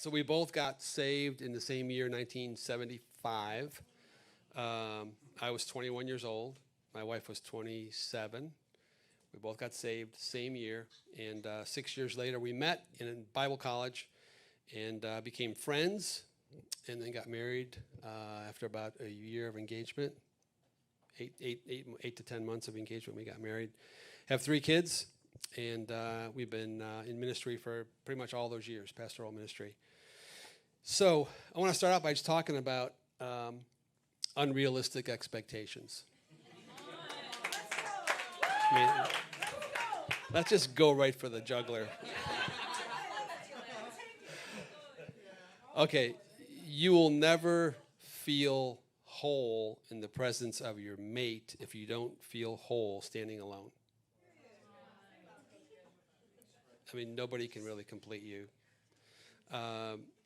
So we both got saved in the same year, 1975. I was 21 years old. My wife was 27. We both got saved same year. And 6 years later, we met in Bible college and became friends, and then got married after about a year of engagement. Eight to 10 months of engagement, we got married. Have 3 kids, and we've been in ministry for pretty much all those years, pastoral ministry. So I want to start out by just talking about unrealistic expectations. I mean, let's just go right for the jugular. Okay, you will never feel whole in the presence of your mate if you don't feel whole standing alone. I mean, nobody can really complete you.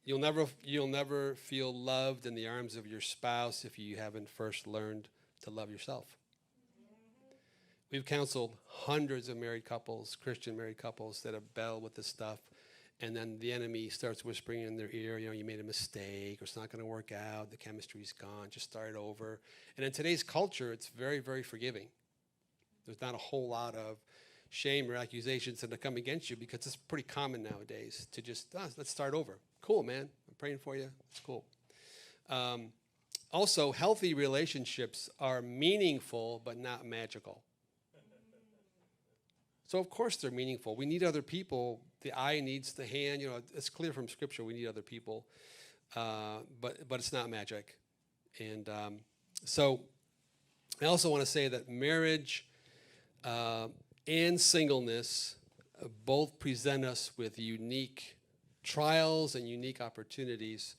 You'll never feel loved in the arms of your spouse if you haven't first learned to love yourself. We've counseled hundreds of married couples, Christian married couples, that have battled with this stuff, and then the enemy starts whispering in their ear, you made a mistake, or it's not going to work out, the chemistry's gone, just start over. And in today's culture, it's very, very forgiving. There's not a whole lot of shame or accusations that come against you, because it's pretty common nowadays to just, let's start over. Cool, man. I'm praying for you. It's cool. Also, healthy relationships are meaningful but not magical. So, of course, they're meaningful. We need other people. The eye needs the hand. It's clear from Scripture we need other people. But it's not magic. And so I also want to say that marriage and singleness both present us with unique trials and unique opportunities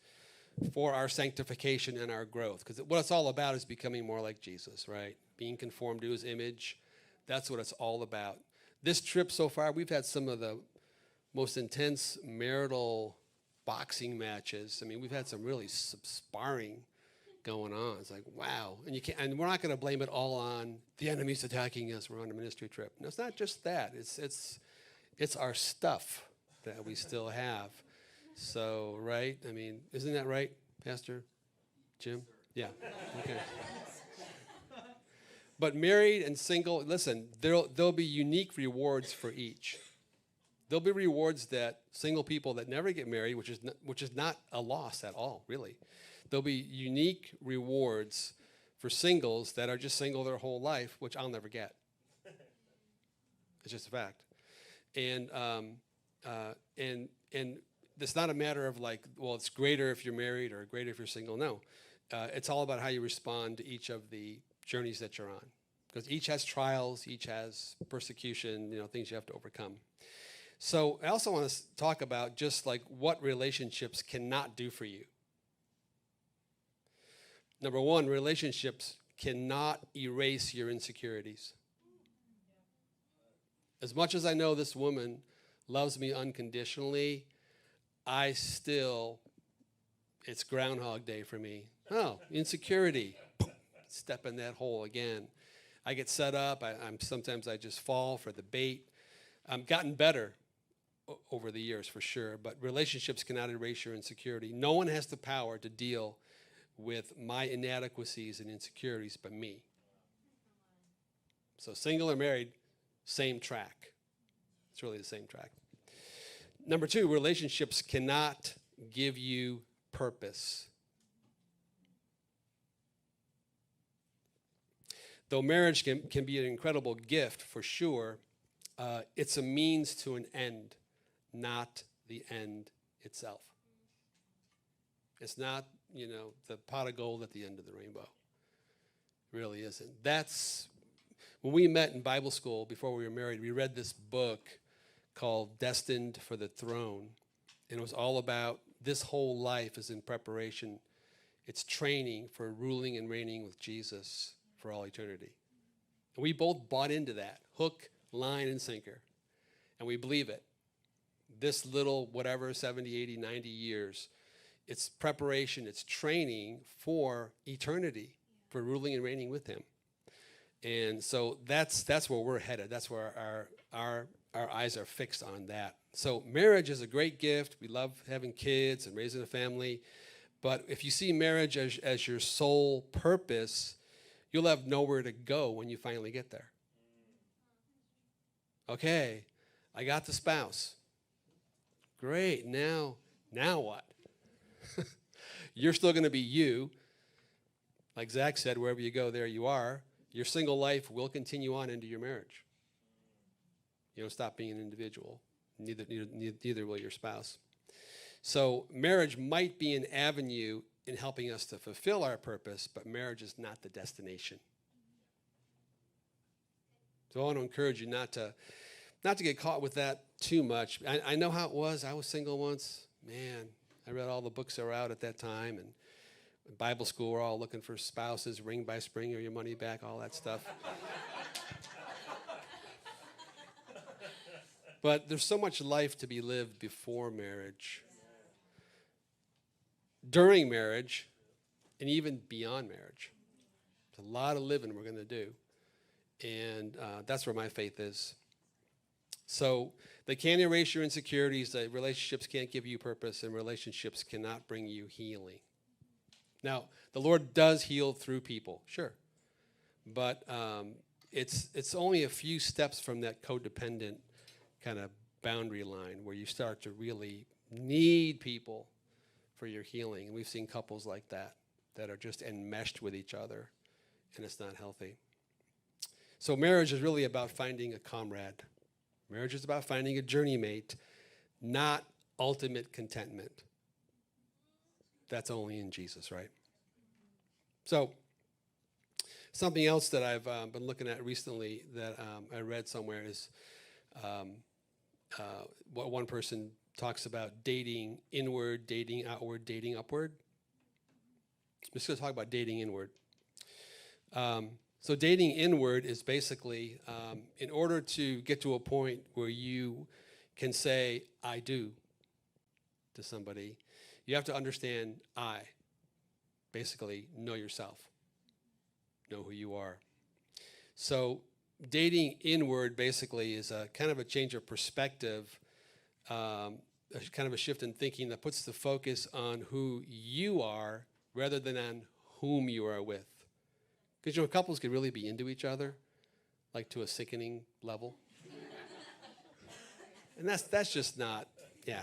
for our sanctification and our growth. Because what it's all about is becoming more like Jesus, right? Being conformed to his image. That's what it's all about. This trip so far, we've had some of the most intense marital boxing matches. I mean, we've had some really sparring going on. It's like, wow. And we're not going to blame it all on the enemy's attacking us. We're on a ministry trip. No, it's not just that. It's our stuff that we still have. So, right? I mean, isn't that right, Pastor Jim? Yeah. Okay. But married and single, listen, there'll be unique rewards for each. There'll be rewards that single people that never get married, which is not a loss at all, really. There'll be unique rewards for singles that are just single their whole life, which I'll never get. It's just a fact. And it's not a matter of like, well, it's greater if you're married or greater if you're single. No, it's all about how you respond to each of the journeys that you're on, because each has trials, each has persecution, things you have to overcome. So I also want to talk about just like what relationships cannot do for you. Number one, relationships cannot erase your insecurities. As much as I know this woman loves me unconditionally, it's Groundhog Day for me. Oh, insecurity. Step in that hole again. I get set up. Sometimes I just fall for the bait. I've gotten better over the years for sure, but relationships cannot erase your insecurity. No one has the power to deal with my inadequacies and insecurities but me. So single or married, same track. It's really the same track. Number two, relationships cannot give you purpose. Though marriage can be an incredible gift for sure, it's a means to an end, not the end itself. It's not, the pot of gold at the end of the rainbow. It really isn't. When we met in Bible school before we were married, we read this book called Destined for the Throne. And it was all about this whole life is in preparation. It's training for ruling and reigning with Jesus for all eternity. And we both bought into that, hook, line, and sinker. And we believe it. This little, 70, 80, 90 years, it's preparation, it's training for eternity, for ruling and reigning with him. And so that's where we're headed. That's where our our eyes are fixed on that. So marriage is a great gift. We love having kids and raising a family. But if you see marriage as your sole purpose, you'll have nowhere to go when you finally get there. Okay, I got the spouse. Great, now what? You're still going to be you. Like Zach said, wherever you go, there you are. Your single life will continue on into your marriage. You don't stop being an individual. Neither will your spouse. So marriage might be an avenue in helping us to fulfill our purpose, but marriage is not the destination. So I want to encourage you not to get caught with that too much. I know how it was. I was single once. Man, I read all the books that were out at that time, and in Bible school, we're all looking for spouses, ring by spring or your money back, all that stuff. But there's so much life to be lived before marriage, during marriage, and even beyond marriage. There's a lot of living we're going to do, and that's where my faith is. So they can't erase your insecurities. The relationships can't give you purpose, and relationships cannot bring you healing. Now, the Lord does heal through people, sure, but it's only a few steps from that codependent kind of boundary line where you start to really need people for your healing. And we've seen couples like that are just enmeshed with each other, and it's not healthy. So marriage is really about finding a comrade. Marriage is about finding a journey mate, not ultimate contentment. That's only in Jesus, right? So something else that I've been looking at recently that I read somewhere is what one person talks about: dating inward, dating outward, dating upward. I'm just going to talk about dating inward. So dating inward is basically in order to get to a point where you can say, I do, to somebody, you have to understand basically know yourself, know who you are. So dating inward basically is a kind of a change of perspective, kind of a shift in thinking that puts the focus on who you are rather than on whom you are with. Because couples could really be into each other, like to a sickening level. And that's just not, yeah.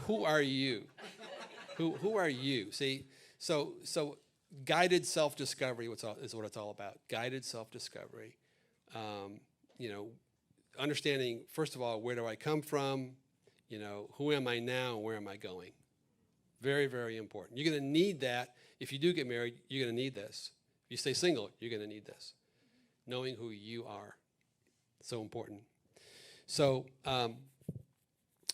Who are you? Who are you? See, so guided self-discovery is what it's all about. Guided self-discovery. Understanding, first of all, where do I come from? Who am I now and where am I going? Very, very important. You're going to need that. If you do get married, you're going to need this. If you stay single, you're going to need this. Knowing who you are. So important. So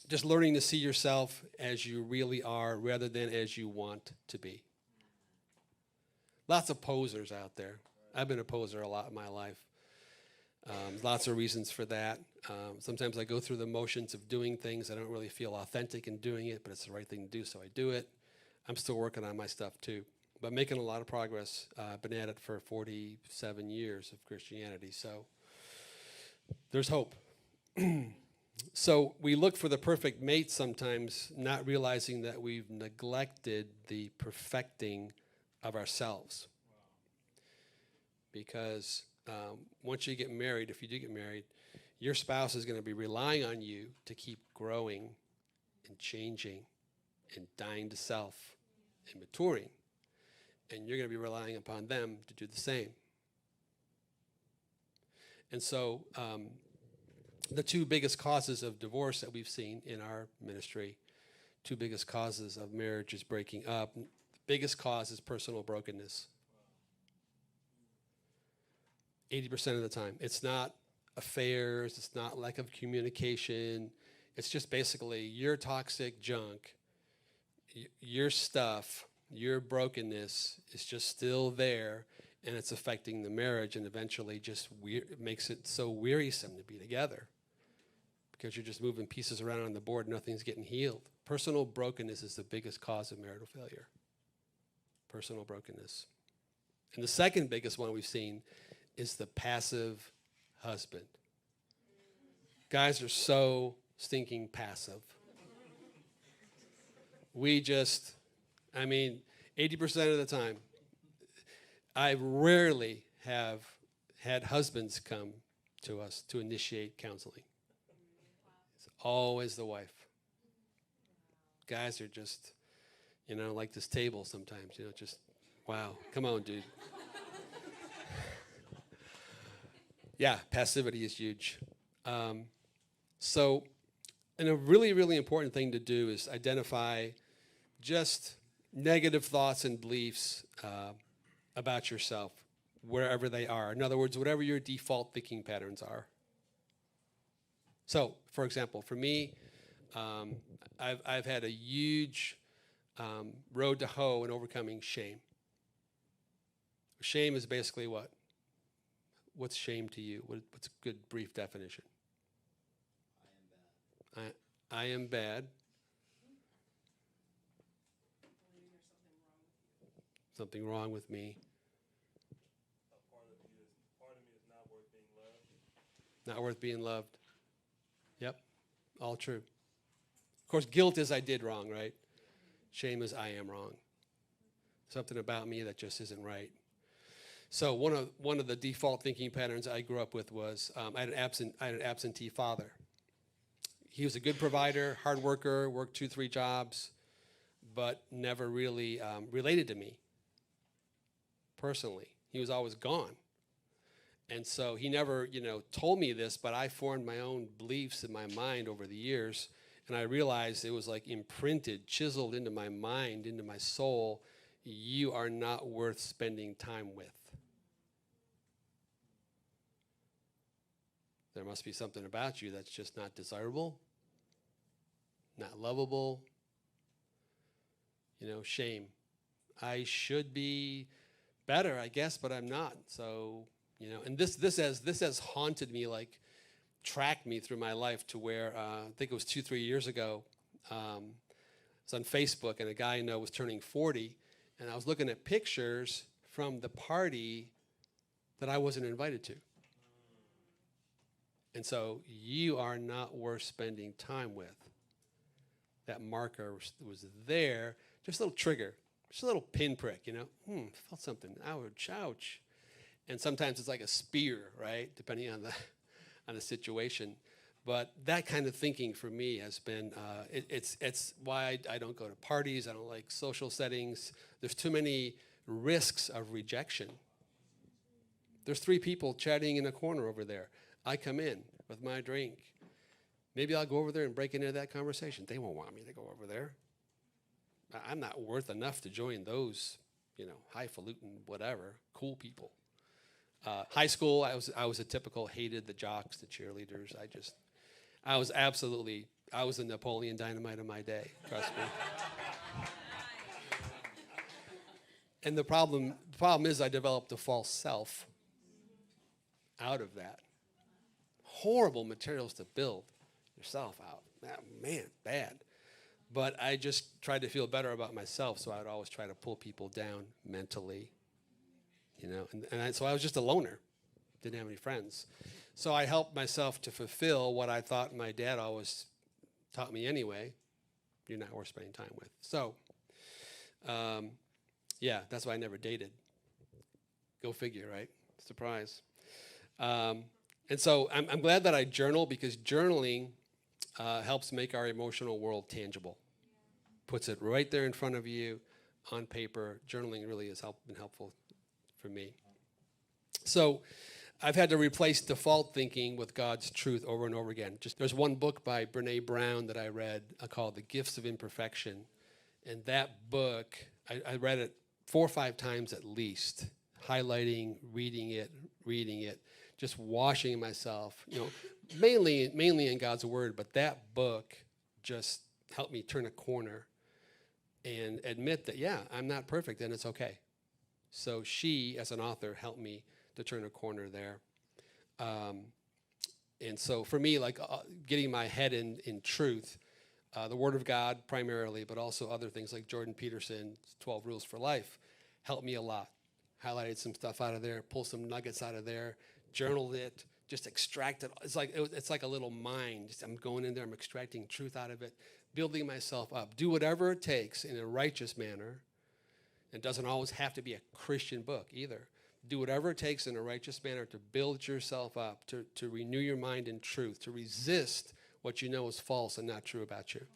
just learning to see yourself as you really are rather than as you want to be. Lots of posers out there. I've been a poser a lot in my life. Lots of reasons for that. Sometimes I go through the motions of doing things. I don't really feel authentic in doing it, but it's the right thing to do, so I do it. I'm still working on my stuff too, but making a lot of progress. I've been at it for 47 years of Christianity, so there's hope. So we look for the perfect mate sometimes, not realizing that we've neglected the perfecting of ourselves. Because once you get married, if you do get married, your spouse is going to be relying on you to keep growing and changing and dying to self and maturing. And you're going to be relying upon them to do the same. And so the two biggest causes of divorce that we've seen in our ministry, two biggest causes of marriages breaking up, the biggest cause is personal brokenness. 80% of the time. It's not affairs, it's not lack of communication. It's just basically your toxic junk, your stuff, your brokenness is just still there, and it's affecting the marriage, and eventually just makes it so wearisome to be together because you're just moving pieces around on the board, nothing's getting healed. Personal brokenness is the biggest cause of marital failure. Personal brokenness. And the second biggest one we've seen is the passive husband. Guys are so stinking passive. We just, 80% of the time, I rarely have had husbands come to us to initiate counseling. It's always the wife. Guys are just, like this table sometimes, just, wow, come on, dude. Yeah, passivity is huge. And a really, really important thing to do is identify just negative thoughts and beliefs about yourself, wherever they are. In other words, whatever your default thinking patterns are. So, for example, for me, I've had a huge road to hoe in overcoming shame. Shame is basically what? What's shame to you? What's a good brief definition? I am bad. Something wrong with me. Part of me is not worth being loved. Not worth being loved. Yep, all true. Of course, guilt is I did wrong, right? Shame is I am wrong. Something about me that just isn't right. So one of the default thinking patterns I grew up with was I had an absentee father. He was a good provider, hard worker, worked 2-3 jobs, but never really related to me personally. He was always gone. And so he never, told me this, but I formed my own beliefs in my mind over the years, and I realized it was like imprinted, chiseled into my mind, into my soul. You are not worth spending time with. There must be something about you that's just not desirable, not lovable. Shame. I should be better, I guess, but I'm not. So, and this has haunted me, like tracked me through my life to where I think it was 2-3 years ago. I was on Facebook, and a guy I know was turning 40, and I was looking at pictures from the party that I wasn't invited to. And so you are not worth spending time with. That marker was there, just a little trigger, just a little pinprick, felt something, ouch. And sometimes it's like a spear, right, depending on the situation. But that kind of thinking for me has been, it's why I don't go to parties, I don't like social settings. There's too many risks of rejection. There's 3 people chatting in a corner over there. I come in with my drink. Maybe I'll go over there and break into that conversation. They won't want me to go over there. I'm not worth enough to join those, highfalutin, whatever, cool people. High school, I was a typical hated the jocks, the cheerleaders. I was the Napoleon Dynamite of my day, trust me. And the problem is I developed a false self out of that. Horrible materials to build yourself out. Man, bad. But I just tried to feel better about myself, so I would always try to pull people down mentally, so I was just a loner, didn't have any friends. So I helped myself to fulfill what I thought my dad always taught me anyway, you're not worth spending time with. So, that's why I never dated. Go figure, right? Surprise. And so I'm glad that I journal, because journaling helps make our emotional world tangible. Puts it right there in front of you on paper. Journaling really has been helpful for me. So I've had to replace default thinking with God's truth over and over again. There's one book by Brene Brown that I read called The Gifts of Imperfection. And that book, I read it 4 or 5 times at least, highlighting, reading it, just washing myself, mainly in God's word. But that book just helped me turn a corner and admit that, I'm not perfect and it's okay. So she, as an author, helped me to turn a corner there. And so for me, getting my head in truth, the Word of God primarily, but also other things like Jordan Peterson's 12 Rules for Life, helped me a lot. highlighted some stuff out of there, pulled some nuggets out of there, journaled it, just extract it. It's like a little mine. I'm going in there, I'm extracting truth out of it, building myself up. Do whatever it takes in a righteous manner. It doesn't always have to be a Christian book either. Do whatever it takes in a righteous manner to build yourself up, to renew your mind in truth, to resist what you know is false and not true about you.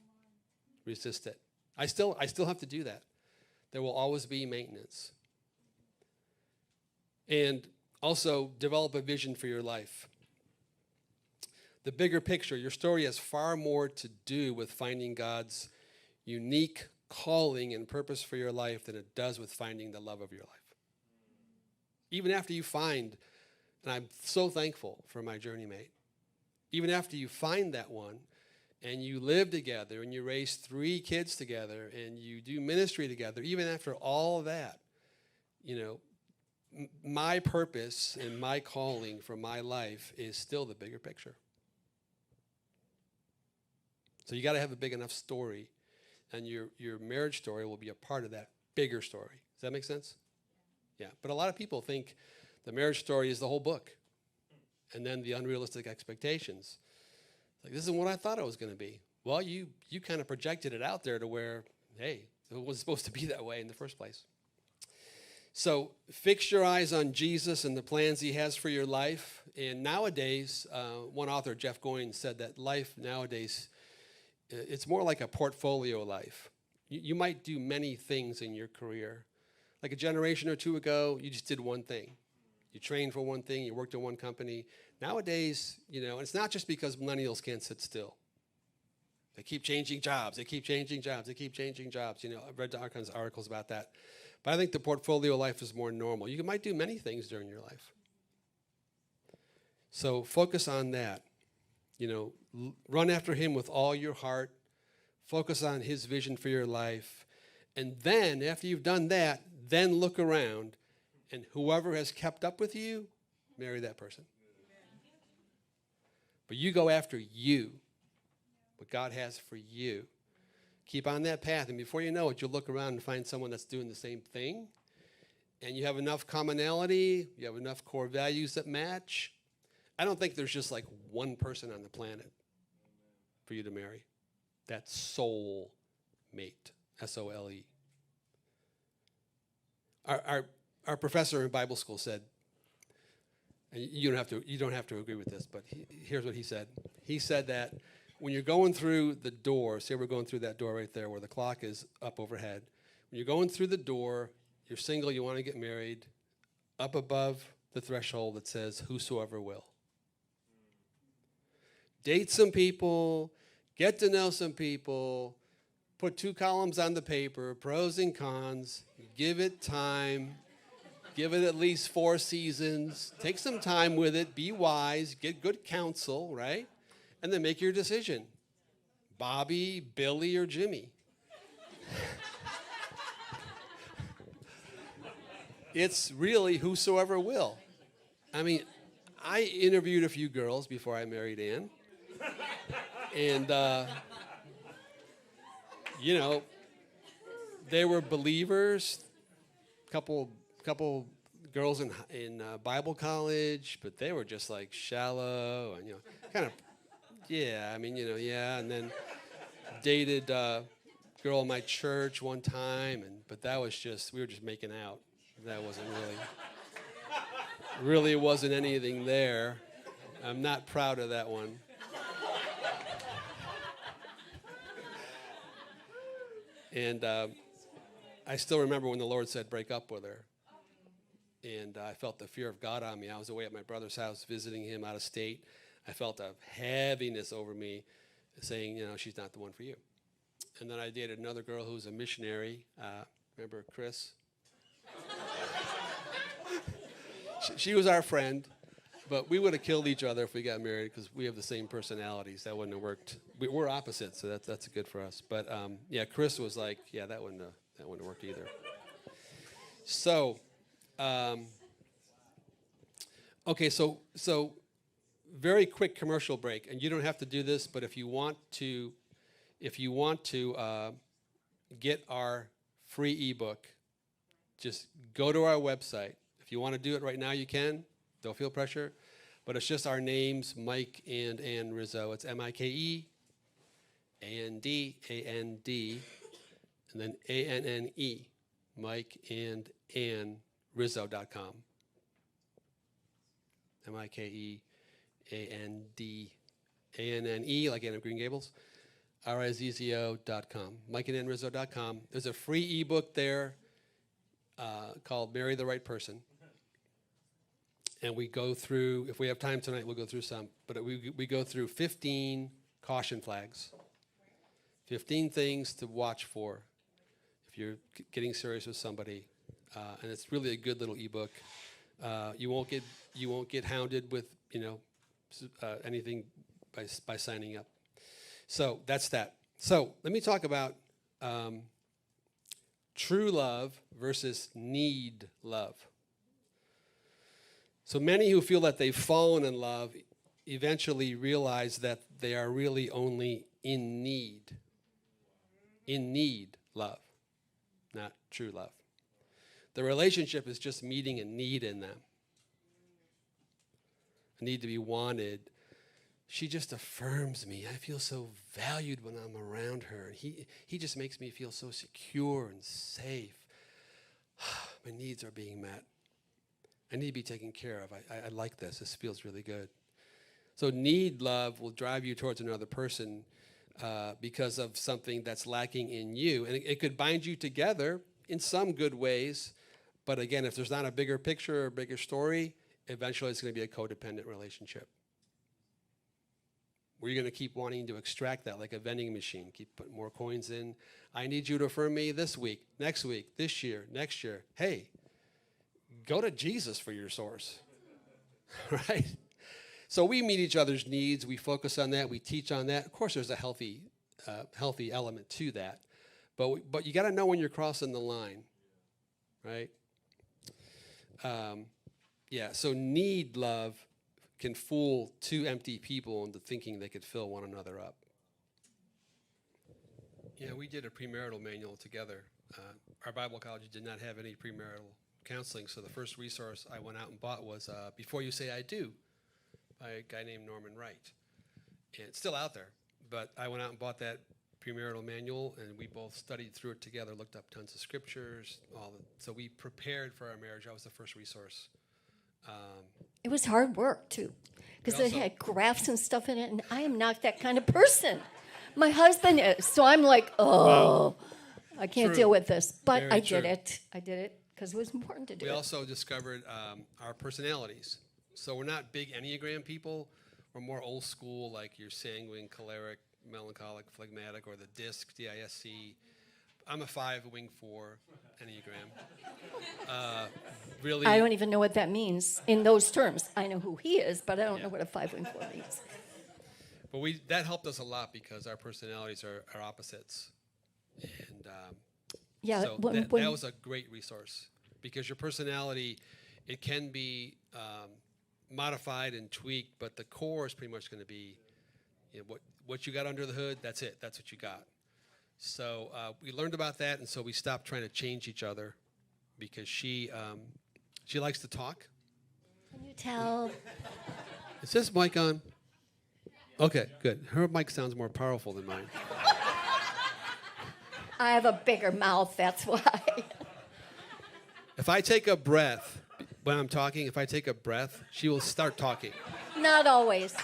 Resist it. I still have to do that. There will always be maintenance. And also develop a vision for your life. The bigger picture, your story has far more to do with finding God's unique calling and purpose for your life than it does with finding the love of your life. Even after you find, and I'm so thankful for my journey mate, even after you find that one and you live together and you raise 3 kids together and you do ministry together, even after all of that, you know, my purpose and my calling for my life is still the bigger picture. So you got to have a big enough story, and your marriage story will be a part of that bigger story. Does that make sense? Yeah. But a lot of people think the marriage story is the whole book, and then the unrealistic expectations. Like, this isn't what I thought it was going to be. Well, you kind of projected it out there to where, hey, it wasn't supposed to be that way in the first place. So fix your eyes on Jesus and the plans he has for your life. And nowadays, one author, Jeff Goins, said that life nowadays, it's more like a portfolio life. You might do many things in your career. Like a generation or 2 ago, you just did one thing. You trained for one thing, you worked in one company. Nowadays, you know, and it's not just because millennials can't sit still. They keep changing jobs, they keep changing jobs, they keep changing jobs. You know, I've read all kinds of articles about that. But I think the portfolio life is more normal. You might do many things during your life. So focus on that. You know, run after him with all your heart. Focus on his vision for your life. And then, after you've done that, then look around. And whoever has kept up with you, marry that person. But you go after you, what God has for you. Keep on that path, and before you know it, you'll look around and find someone that's doing the same thing, and you have enough commonality, you have enough core values that match. I don't think there's just like one person on the planet for you to marry. That's soul mate, S-O-L-E. Our professor in Bible school said, and you don't have to agree with this, but here's what he said. He said that when you're going through the door, say we're going through that door right there where the clock is up overhead. When you're going through the door, you're single, you want to get married, up above the threshold it says, whosoever will. Date some people, get to know some people, put 2 columns on the paper, pros and cons, give it time, give it at least 4 seasons, take some time with it, be wise, get good counsel, right? And then make your decision. Bobby, Billy, or Jimmy. It's really whosoever will. I mean, I interviewed a few girls before I married Ann. And, you know, they were believers, couple girls in Bible college, but they were just like shallow and, you know, kind of, yeah, I mean, you know, yeah. And then dated a girl in my church one time, but that was just, we were just making out. That wasn't really wasn't anything there. I'm not proud of that one. And I still remember when the Lord said, break up with her. And I felt the fear of God on me. I was away at my brother's house visiting him out of state. I felt a heaviness over me saying, you know, she's not the one for you. And then I dated another girl who was a missionary. Remember Chris? She was our friend, but we would have killed each other if we got married because we have the same personalities. That wouldn't have worked. We're opposites, so that's good for us. But yeah, Chris was like, yeah, that wouldn't have worked either. So, okay, so very quick commercial break, and you don't have to do this, but if you want to get our free ebook, just go to our website. If you want to do it right now, you can. Don't feel pressure. But it's just our names, Mike and Ann Rizzo. It's MIKE, AND, AND, and then ANNE, Mike and Ann Rizzo.com. MIKE, AND, ANNE, like Anne of Green Gables, RIZZO.com, MikeandAnnRizzo.com. There's a free ebook there called Marry the Right Person. And we go through, if we have time tonight, we'll go through some, but we go through 15 caution flags, 15 things to watch for if you're getting serious with somebody. And it's really a good little ebook. You won't get hounded with anything by signing up. So that's that. So let me talk about true love versus need love. So many who feel that they've fallen in love eventually realize that they are really only in need love, not true love. The relationship is just meeting a need in them, a need to be wanted. She just affirms me. I feel so valued when I'm around her. He just makes me feel so secure and safe. My needs are being met. I need to be taken care of. I like this. This feels really good. So need love will drive you towards another person because of something that's lacking in you. And it could bind you together in some good ways. But again, if there's not a bigger picture or a bigger story, eventually it's going to be a codependent relationship, where you're going to keep wanting to extract that like a vending machine, keep putting more coins in. I need you to affirm me this week, next week, this year, next year. Hey, go to Jesus for your source, right? So we meet each other's needs. We focus on that. We teach on that. Of course, there's a healthy element to that. But you got to know when you're crossing the line, right? So need love can fool two empty people into thinking they could fill one another up. Yeah, we did a premarital manual together. Our Bible college did not have any premarital counseling, so the first resource I went out and bought was Before You Say I Do by a guy named Norman Wright. And it's still out there, but I went out and bought that premarital manual, and we both studied through it together, looked up tons of scriptures, so we prepared for our marriage. That was the first resource. It was hard work, too, because it had graphs and stuff in it, and I am not that kind of person. My husband is, so I'm like, oh, I can't deal with this. But I did it. I did it because it was important to do it. We also discovered our personalities. So we're not big Enneagram people. We're more old school, like your sanguine, choleric, melancholic, phlegmatic, or the DISC, D-I-S-C. I'm a 5, wing 4 Enneagram. Really, I don't even know what that means in those terms. I know who he is, but I don't know what a 5 wing 4 means. But that helped us a lot because our personalities are opposites. And so that was a great resource, because your personality, it can be modified and tweaked, but the core is pretty much going to be what you got under the hood. That's it. That's what you got. So we learned about that, and so we stopped trying to change each other, because she likes to talk. Can you tell? Is this mic on? Okay, good. Her mic sounds more powerful than mine. I have a bigger mouth, that's why. If I take a breath when I'm talking, she will start talking. Not always.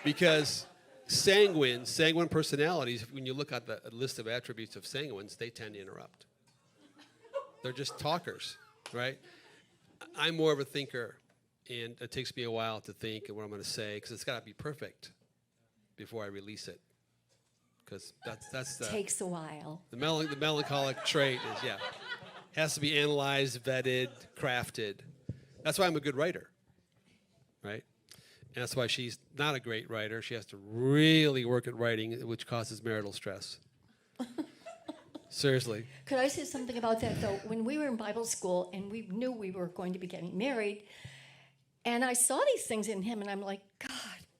Because sanguine personalities, when you look at the list of attributes of sanguines, they tend to interrupt. They're just talkers, right? I'm more of a thinker, and it takes me a while to think what I'm going to say, because it's got to be perfect before I release it. Because that's the takes a while. The melancholic trait is has to be analyzed, vetted, crafted. That's why I'm a good writer, right? And that's why she's not a great writer. She has to really work at writing, which causes marital stress. Seriously. Could I say something about that, though? When we were in Bible school and we knew we were going to be getting married, and I saw these things in him, and I'm like, God,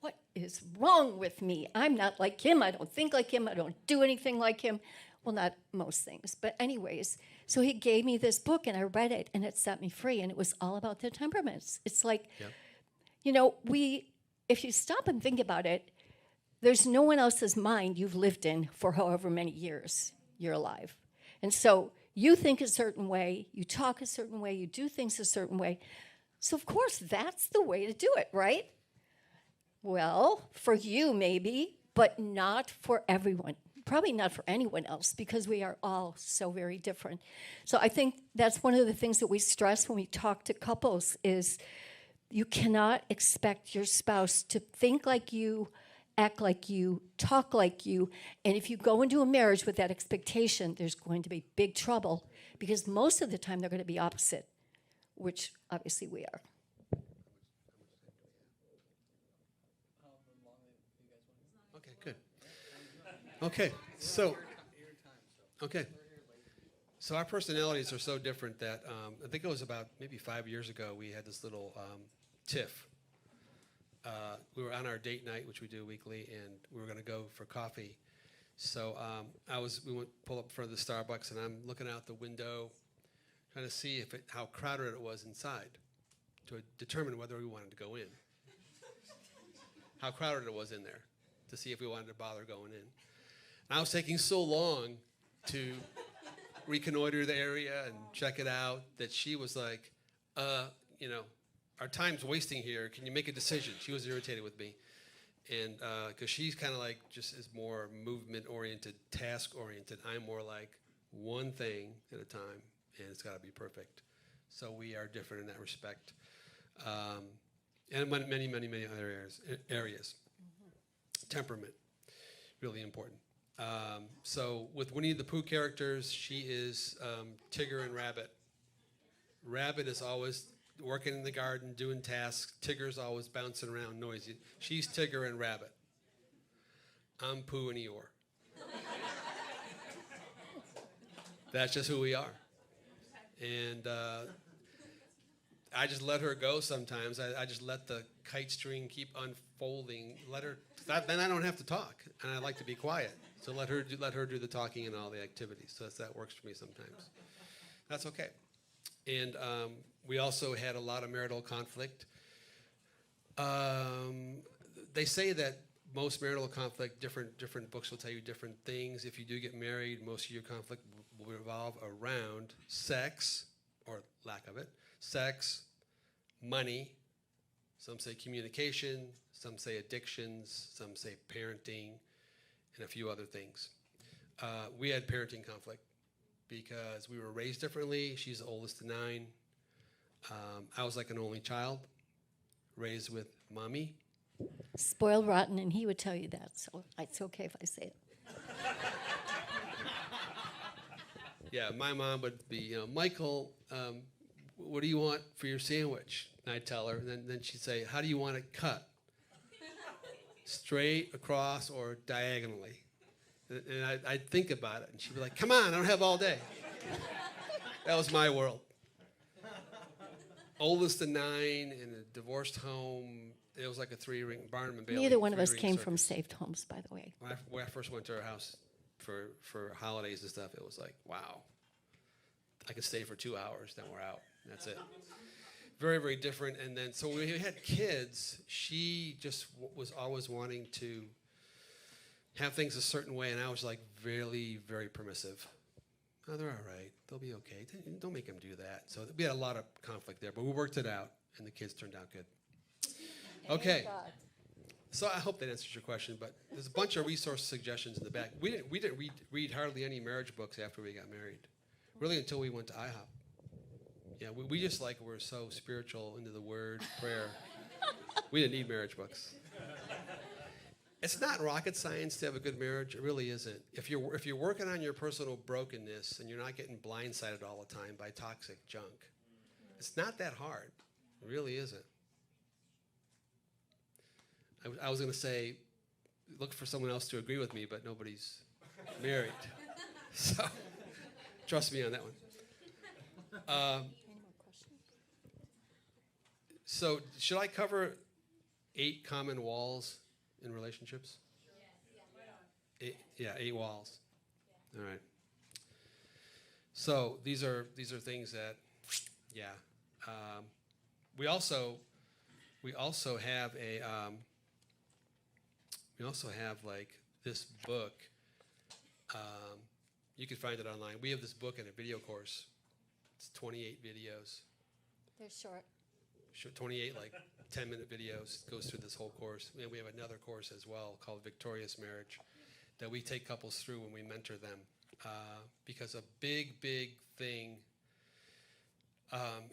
what is wrong with me? I'm not like him. I don't think like him. I don't do anything like him. Well, not most things, but anyways. So he gave me this book, and I read it, and it set me free, and it was all about the temperaments. It's like, Yep. you know, if you stop and think about it, there's no one else's mind you've lived in for however many years you're alive. And so you think a certain way, you talk a certain way, you do things a certain way. So, of course, that's the way to do it, right? Well, for you, maybe, but not for everyone. Probably not for anyone else, because we are all so very different. So I think that's one of the things that we stress when we talk to couples is you cannot expect your spouse to think like you, act like you, talk like you. And if you go into a marriage with that expectation, there's going to be big trouble, because most of the time they're going to be opposite, which obviously we are. Okay, good. Okay, so our personalities are so different that I think it was about maybe 5 years ago we had this little tiff. We were on our date night, which we do weekly, and we were going to go for coffee. So we went pull up in front of the Starbucks, and I'm looking out the window, trying to see how crowded it was inside, to determine whether we wanted to go in. How crowded it was in there, to see if we wanted to bother going in. And I was taking so long to reconnoiter the area and check it out that she was like, our time's wasting here. Can you make a decision? She was irritated with me. And because she's kind of like just is more movement-oriented, task-oriented. I'm more like one thing at a time, and it's got to be perfect. So we are different in that respect. And many, many, many other areas. Mm-hmm. Temperament, really important. So with Winnie the Pooh characters, she is Tigger and Rabbit. Rabbit is always working in the garden, doing tasks. Tigger's always bouncing around, noisy. She's Tigger and Rabbit. I'm Pooh and Eeyore. That's just who we are. And I just let her go sometimes. I just let the kite string keep unfolding. Then I don't have to talk, and I like to be quiet. So let her do the talking and all the activities. So that works for me sometimes. That's okay. And we also had a lot of marital conflict. They say that most marital conflict, different books will tell you different things. If you do get married, most of your conflict will revolve around sex, or lack of it, sex, money. Some say communication, some say addictions, some say parenting, and a few other things. We had parenting conflict because we were raised differently. She's the oldest of 9. I was like an only child, raised with mommy. Spoiled rotten, and he would tell you that, so it's okay if I say it. Yeah, my mom would be, Michael, what do you want for your sandwich? And I'd tell her, and then she'd say, how do you want it cut? Straight, across, or diagonally? And I'd think about it, and she'd be like, come on, I don't have all day. That was my world. Oldest of 9 in a divorced home. It was like a 3-ring Barnum and Bailey. Neither one of us came circus. from saved homes, by the way. When I first went to her house for holidays and stuff, it was like, wow. I could stay for 2 hours, then we're out. That's it. Very, very different. And then, so when we had kids, she just was always wanting to have things a certain way, and I was like very, very permissive. Oh, they're all right. They'll be okay. Don't make them do that. So we had a lot of conflict there, but we worked it out, and the kids turned out good. Okay. So I hope that answers your question, but there's a bunch of resource suggestions in the back. We didn't read hardly any marriage books after we got married, really until we went to IHOP. Yeah, we just we're so spiritual into the word, prayer. We didn't need marriage books. It's not rocket science to have a good marriage. It really isn't. If you're working on your personal brokenness and you're not getting blindsided all the time by toxic junk, it's not that hard. It really isn't. I was going to say, look for someone else to agree with me, but nobody's married. So trust me on that one. So should I cover 8 common walls in relationships? 8 walls. All right. So these are things that, yeah. We also have like this book. You can find it online. We have this book and a video course. It's 28 videos. They're short. 28 like 10-minute videos. It goes through this whole course. And we have another course as well called Victorious Marriage that we take couples through when we mentor them. Because a big thing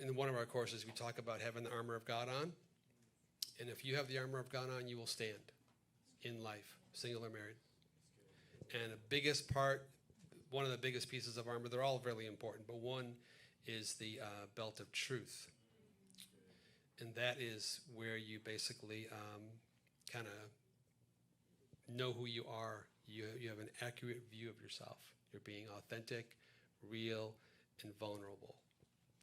in one of our courses, we talk about having the armor of God on. And if you have the armor of God on, you will stand in life, single or married. And one of the biggest pieces of armor, they're all really important, but one is the belt of truth. And that is where you basically kind of know who you are. You have an accurate view of yourself. You're being authentic, real, and vulnerable.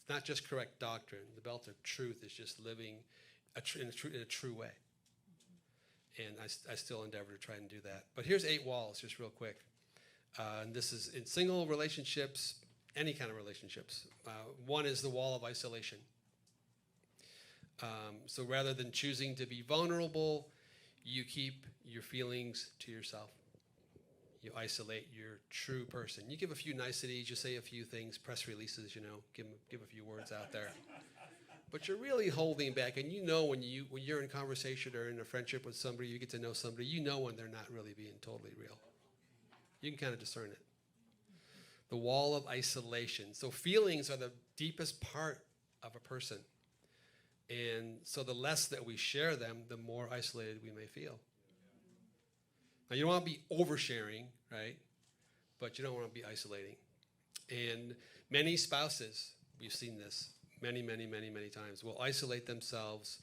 It's not just correct doctrine. The belt of truth is just living in a true way. And I still endeavor to try and do that. But here's 8 walls, just real quick. And this is in single relationships, any kind of relationships. One is the wall of isolation. So rather than choosing to be vulnerable, you keep your feelings to yourself. You isolate your true person. You give a few niceties, you say a few things, press releases, give a few words out there. But you're really holding back, and when you're in conversation or in a friendship with somebody, you get to know somebody, when they're not really being totally real. You can kind of discern it. The wall of isolation. So feelings are the deepest part of a person. And so the less that we share them, the more isolated we may feel. Now, you don't want to be oversharing, right? But you don't want to be isolating. And many spouses, we've seen this many times, will isolate themselves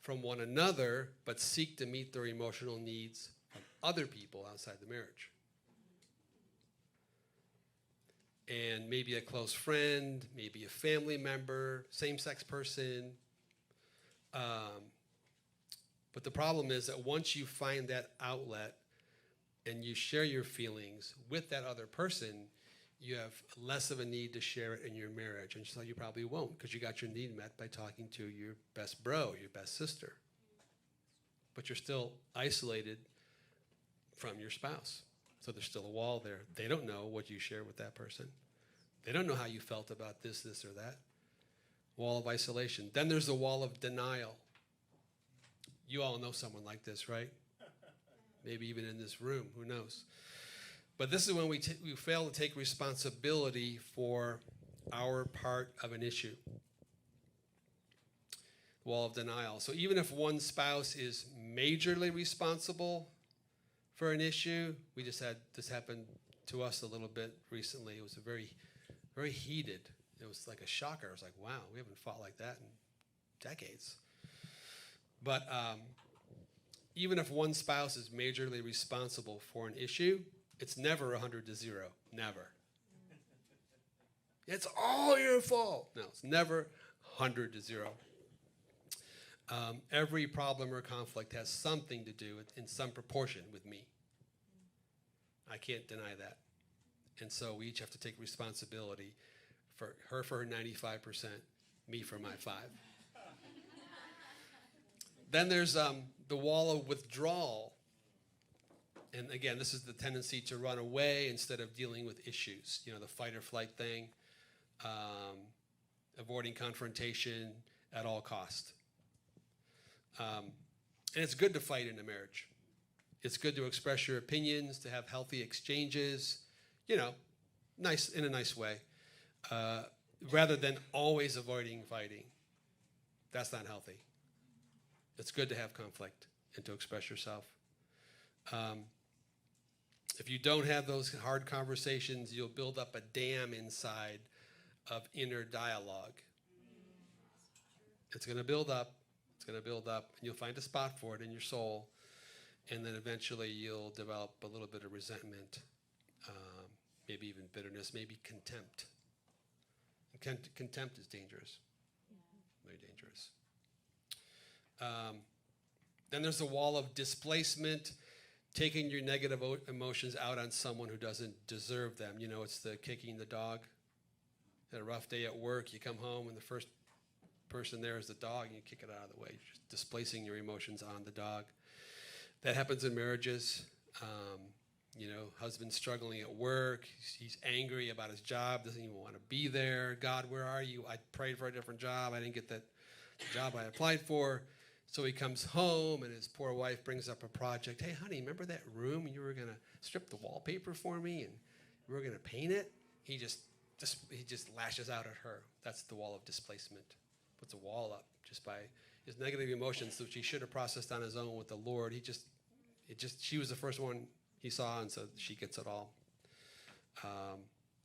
from one another, but seek to meet their emotional needs from other people outside the marriage. And maybe a close friend, maybe a family member, same-sex person. But the problem is that once you find that outlet and you share your feelings with that other person, you have less of a need to share it in your marriage. And so you probably won't, because you got your need met by talking to your best bro, your best sister. But you're still isolated from your spouse. So there's still a wall there. They don't know what you share with that person. They don't know how you felt about this or that. Wall of isolation. Then there's the wall of denial. You all know someone like this, right? Maybe even in this room, who knows? But this is when we fail to take responsibility for our part of an issue. Wall of denial. So even if one spouse is majorly responsible for an issue, we just had this happen to us a little bit recently. It was a very heated. It was like a shocker. I was like, wow, we haven't fought like that in decades. But even if one spouse is majorly responsible for an issue, it's never 100 to 0. Never. It's all your fault. No, it's never 100 to 0. Every problem or conflict has something to do in some proportion with me. I can't deny that. And so we each have to take responsibility for her 95%, me for my 5. Then there's the wall of withdrawal. And again, this is the tendency to run away instead of dealing with issues. The fight or flight thing, avoiding confrontation at all cost. And it's good to fight in a marriage. It's good to express your opinions, to have healthy exchanges, nice in a nice way, rather than always avoiding fighting. That's not healthy. It's good to have conflict and to express yourself. If you don't have those hard conversations, you'll build up a dam inside of inner dialogue. It's going to build up. It's going to build up, and you'll find a spot for it in your soul, and then eventually you'll develop a little bit of resentment, maybe even bitterness, maybe contempt. Contempt is dangerous, very dangerous. Then there's the wall of displacement, taking your negative emotions out on someone who doesn't deserve them. It's the kicking the dog Had a rough day at work, you come home and the first person there is the dog, and you kick it out of the way. You're just displacing your emotions on the dog. That happens in marriages. Husband struggling at work. He's angry about his job, doesn't even want to be there. God, where are you? I prayed for a different job. I didn't get that job I applied for. So he comes home, and his poor wife brings up a project. Hey, honey, remember that room you were going to strip the wallpaper for me, and we were going to paint it? He just lashes out at her. That's the wall of displacement. Puts a wall up just by his negative emotions, which he should have processed on his own with the Lord. She was the first one he saw, and so she gets it all.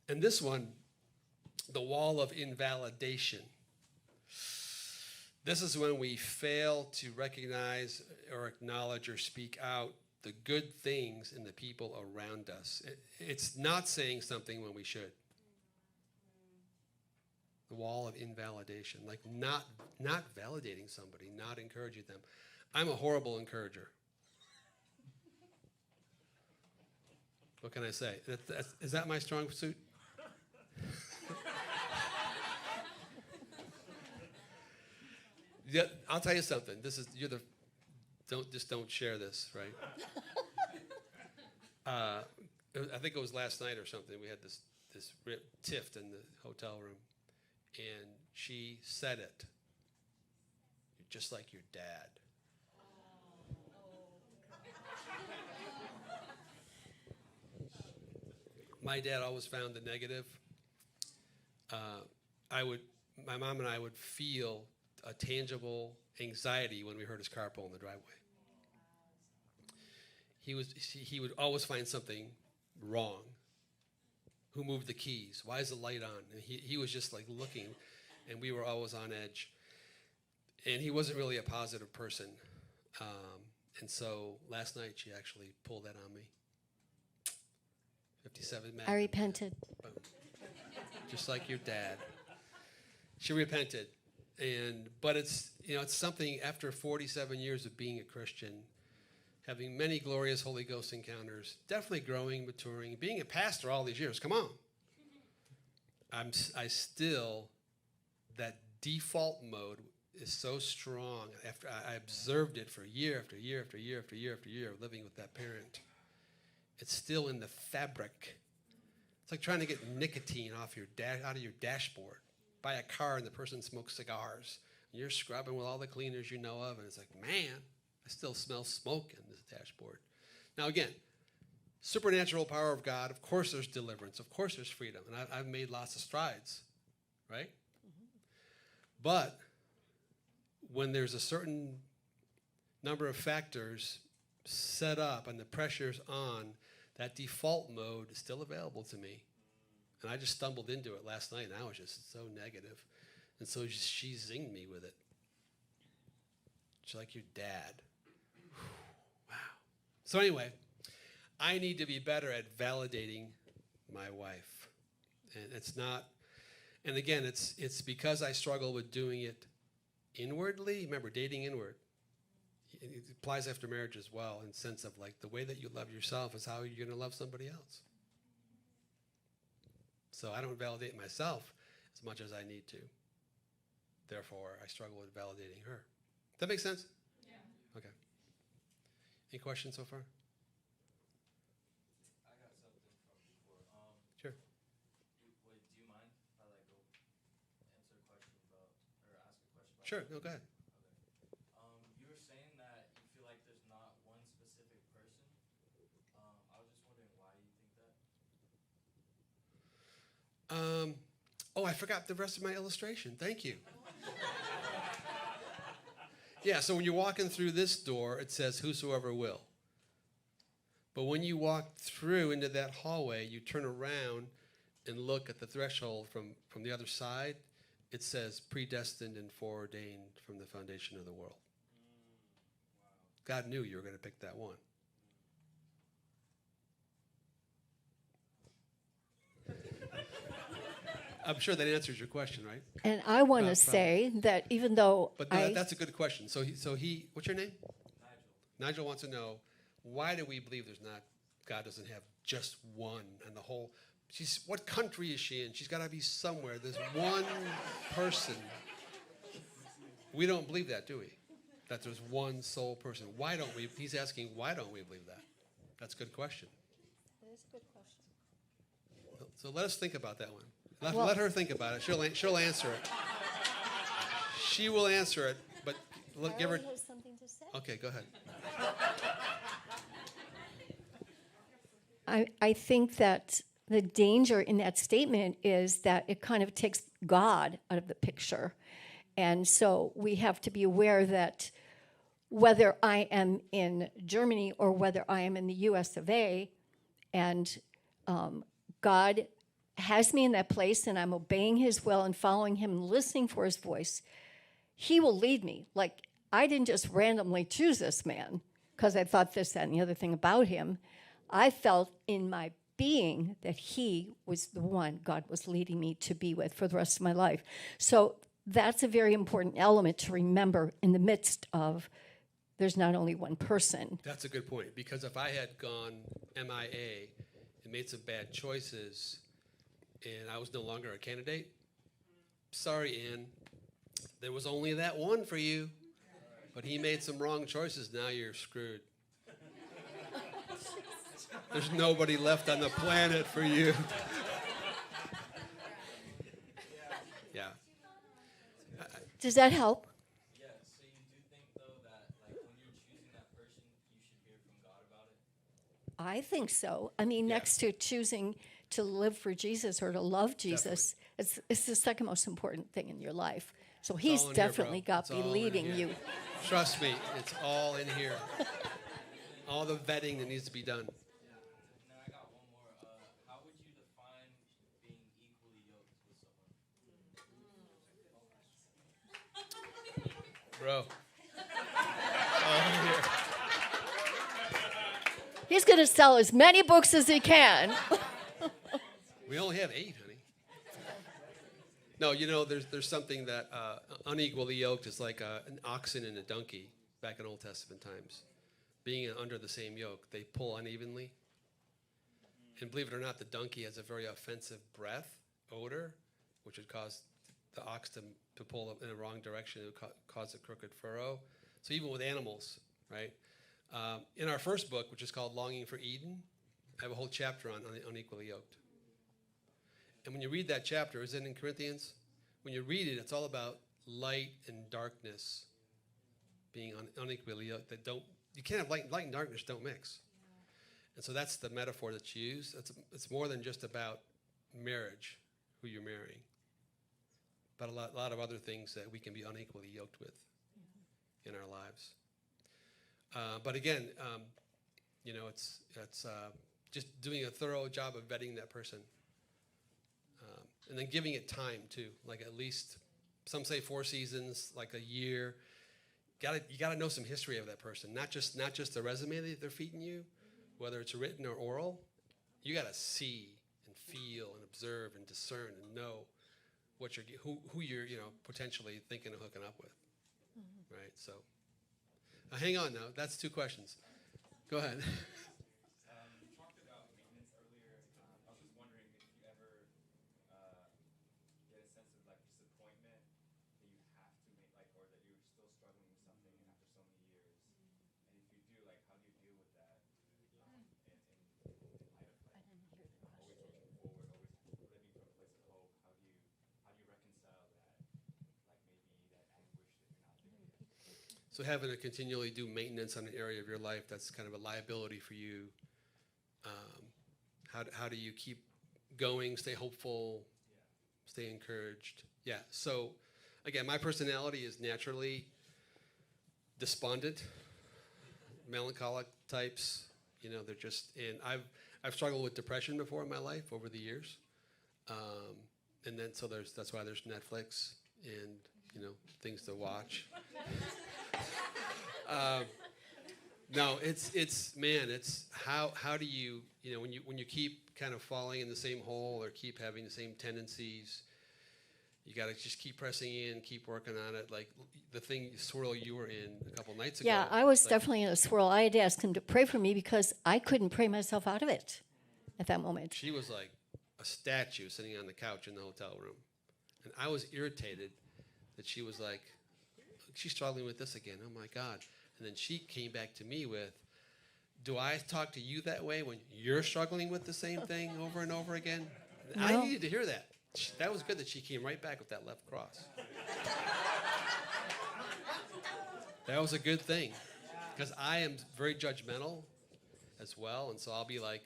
And this one, the wall of invalidation. This is when we fail to recognize or acknowledge or speak out the good things in the people around us. It's not saying something when we should. The wall of invalidation, like not validating somebody, not encouraging them. I'm a horrible encourager. What can I say? Is that my strong suit? Yeah, I'll tell you something. Don't share this, right? I think it was last night or something. We had this tiff in the hotel room, and she said it. You're just like your dad. My dad always found the negative. My mom and I would feel a tangible anxiety when we heard his car pull in the driveway. He would always find something wrong. Who moved the keys? Why is the light on? And he was just like looking, and we were always on edge. And he wasn't really a positive person. And so last night she actually pulled that on me. 57 Magnum. I repented. Boom. Just like your dad. She repented. But it's something after 47 years of being a Christian, having many glorious Holy Ghost encounters, definitely growing, maturing, being a pastor all these years. Come on. I still, that default mode is so strong. After I observed it for year after year after year after year after year of living with that parent. It's still in the fabric. It's like trying to get nicotine out of your dashboard. Buy a car and the person smokes cigars. And you're scrubbing with all the cleaners you know of, and it's like, man, I still smell smoke in this dashboard. Now again, supernatural power of God, of course there's deliverance, of course there's freedom, and I've made lots of strides, right? Mm-hmm. But when there's a certain number of factors set up and the pressure's on, that default mode is still available to me. And I just stumbled into it last night, and I was just so negative. And so she zinged me with it. She's like your dad. Wow. So anyway, I need to be better at validating my wife. And it's not, and again, it's because I struggle with doing it inwardly. Remember, dating inward. It applies after marriage as well, in the sense of like the way that you love yourself is how you're going to love somebody else. So I don't validate myself as much as I need to. Therefore, I struggle with validating her. Does that make sense? Yeah. Okay. Any questions so far? I got something from before. Sure. Do you mind if I go answer a question about, or ask a question about? Sure. No, go ahead. You were saying that you feel like there's not one specific person. I was just wondering why you think that. I forgot the rest of my illustration. Thank you. Yeah, so when you're walking through this door, it says, whosoever will. But when you walk through into that hallway, you turn around and look at the threshold from the other side. It says, predestined and foreordained from the foundation of the world. God knew you were going to pick that one. I'm sure that answers your question, right? And I want to say that even though But that's a good question. So he, what's your name? Nigel wants to know, why do we believe God doesn't have just one, and the whole what country is she in? She's got to be somewhere. There's one person. We don't believe that, do we? That there's one sole person. Why don't we? He's asking, why don't we believe that? That's a good question. That is a good question. So let us think about that one. Let her think about it. She'll answer it. She will answer it, but give her. Has something to say. Okay, go ahead. I think that the danger in that statement is that it kind of takes God out of the picture. And so we have to be aware that whether I am in Germany or whether I am in the US of A, and God has me in that place and I'm obeying his will and following him and listening for his voice, he will lead me. Like, I didn't just randomly choose this man because I thought this, that, and the other thing about him. I felt in my being that he was the one God was leading me to be with for the rest of my life. So that's a very important element to remember in the midst of there's not only one person. That's a good point, because if I had gone MIA and made some bad choices and I was no longer a candidate, sorry, Ann, there was only that one for you, but he made some wrong choices. Now you're screwed. There's nobody left on the planet for you. Yeah. Does that help? Yeah, so you do think, though, that like when you're choosing that person, you should hear from God about it? I think so. I mean, Yeah. next to choosing to live for Jesus or to love Jesus, it's the second most important thing in your life. So he's all in here, definitely bro. got It's to be all in leading here. you. Trust me, it's all in here. All the vetting that needs to be done. And then I got one more. How would you define being equally yoked with someone? Bro. All in here. He's going to sell as many books as he can. We only have 8, honey. No, you know, there's something that unequally yoked is like an oxen and a donkey back in Old Testament times. Being under the same yoke, they pull unevenly. And believe it or not, the donkey has a very offensive breath, odor, which would cause the ox to pull in the wrong direction. It would cause a crooked furrow. So even with animals, right? In our first book, which is called Longing for Eden, I have a whole chapter on unequally yoked. And when you read that chapter, is it in Corinthians? When you read it, it's all about light and darkness being unequally yoked. You can't have light and darkness don't mix. And so that's the metaphor that's used. It's more than just about marriage, who you're marrying, but a lot of other things that we can be unequally yoked with in our lives. But again, you know, it's just doing a thorough job of vetting that person. And then giving it time too, like at least, some say 4 seasons, like a year. You gotta know some history of that person, not just the resume that they're feeding you, whether it's written or oral. You gotta see and feel and observe and discern and know what who you're potentially thinking of hooking up with, right? So, hang on now. That's 2 questions. Go ahead. You talked about maintenance earlier. I was just wondering if you ever get a sense of like disappointment that you have to make, like, or that you're still struggling with something after so many years. And if you do, like, how do you deal with that? In light of like always looking forward, always living from a place of hope. How do you reconcile that? Like maybe that anguish that you're not there yet. So having to continually do maintenance on an area of your life that's kind of a liability for you. How do you keep going, stay hopeful, stay encouraged? Yeah, so again, my personality is naturally despondent, melancholic types. You know, they're just, and I've struggled with depression before in my life over the years. And then so that's why there's Netflix and things to watch. No, it's how do you when you keep kind of falling in the same hole or keep having the same tendencies, you got to just keep pressing in, keep working on it. Like the swirl you were in a couple nights ago. Yeah, I was definitely in a swirl. I had to ask him to pray for me because I couldn't pray myself out of it at that moment. She was like a statue sitting on the couch in the hotel room. And I was irritated that she was like, she's struggling with this again. Oh my God. And then she came back to me with, do I talk to you that way when you're struggling with the same thing over and over again? And I needed to hear that. That was good that she came right back with that left cross. That was a good thing, because I am very judgmental as well, and so I'll be like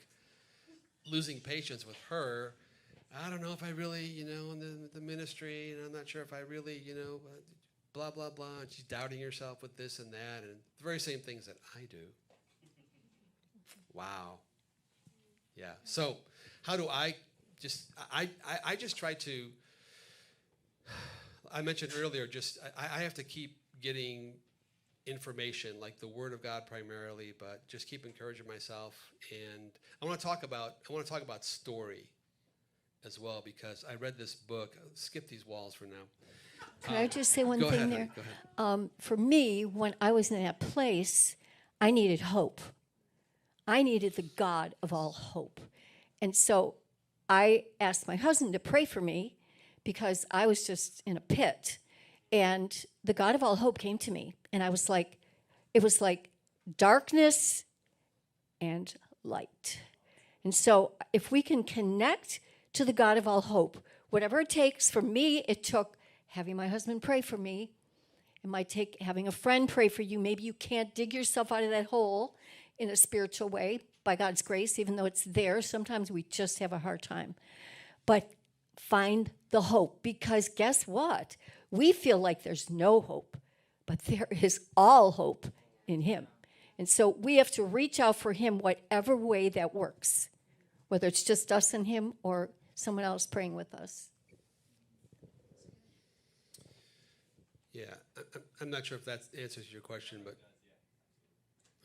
losing patience with her. I don't know if I really, in the ministry, and I'm not sure if I really, blah, blah, blah. And she's doubting herself with this and that, and the very same things that I do. Wow. Yeah. So how do I I just try to, I mentioned earlier, I have to keep getting information, like the Word of God primarily, but just keep encouraging myself. And I want to talk about story as well, because I read this book. I'll skip these walls for now. Can I just say one Go thing ahead, there? honey, go ahead. For me, when I was in that place, I needed hope. I needed the God of all hope. And so I asked my husband to pray for me because I was just in a pit. And the God of all hope came to me. And I was like, it was like darkness and light. And so if we can connect to the God of all hope, whatever it takes, for me, it took having my husband pray for me. It might take having a friend pray for you. Maybe you can't dig yourself out of that hole in a spiritual way by God's grace, even though it's there. Sometimes we just have a hard time. But find the hope, because guess what? We feel like there's no hope, but there is all hope in Him. And so we have to reach out for Him whatever way that works, whether it's just us and Him or someone else praying with us. Yeah, I'm not sure if that answers your question, but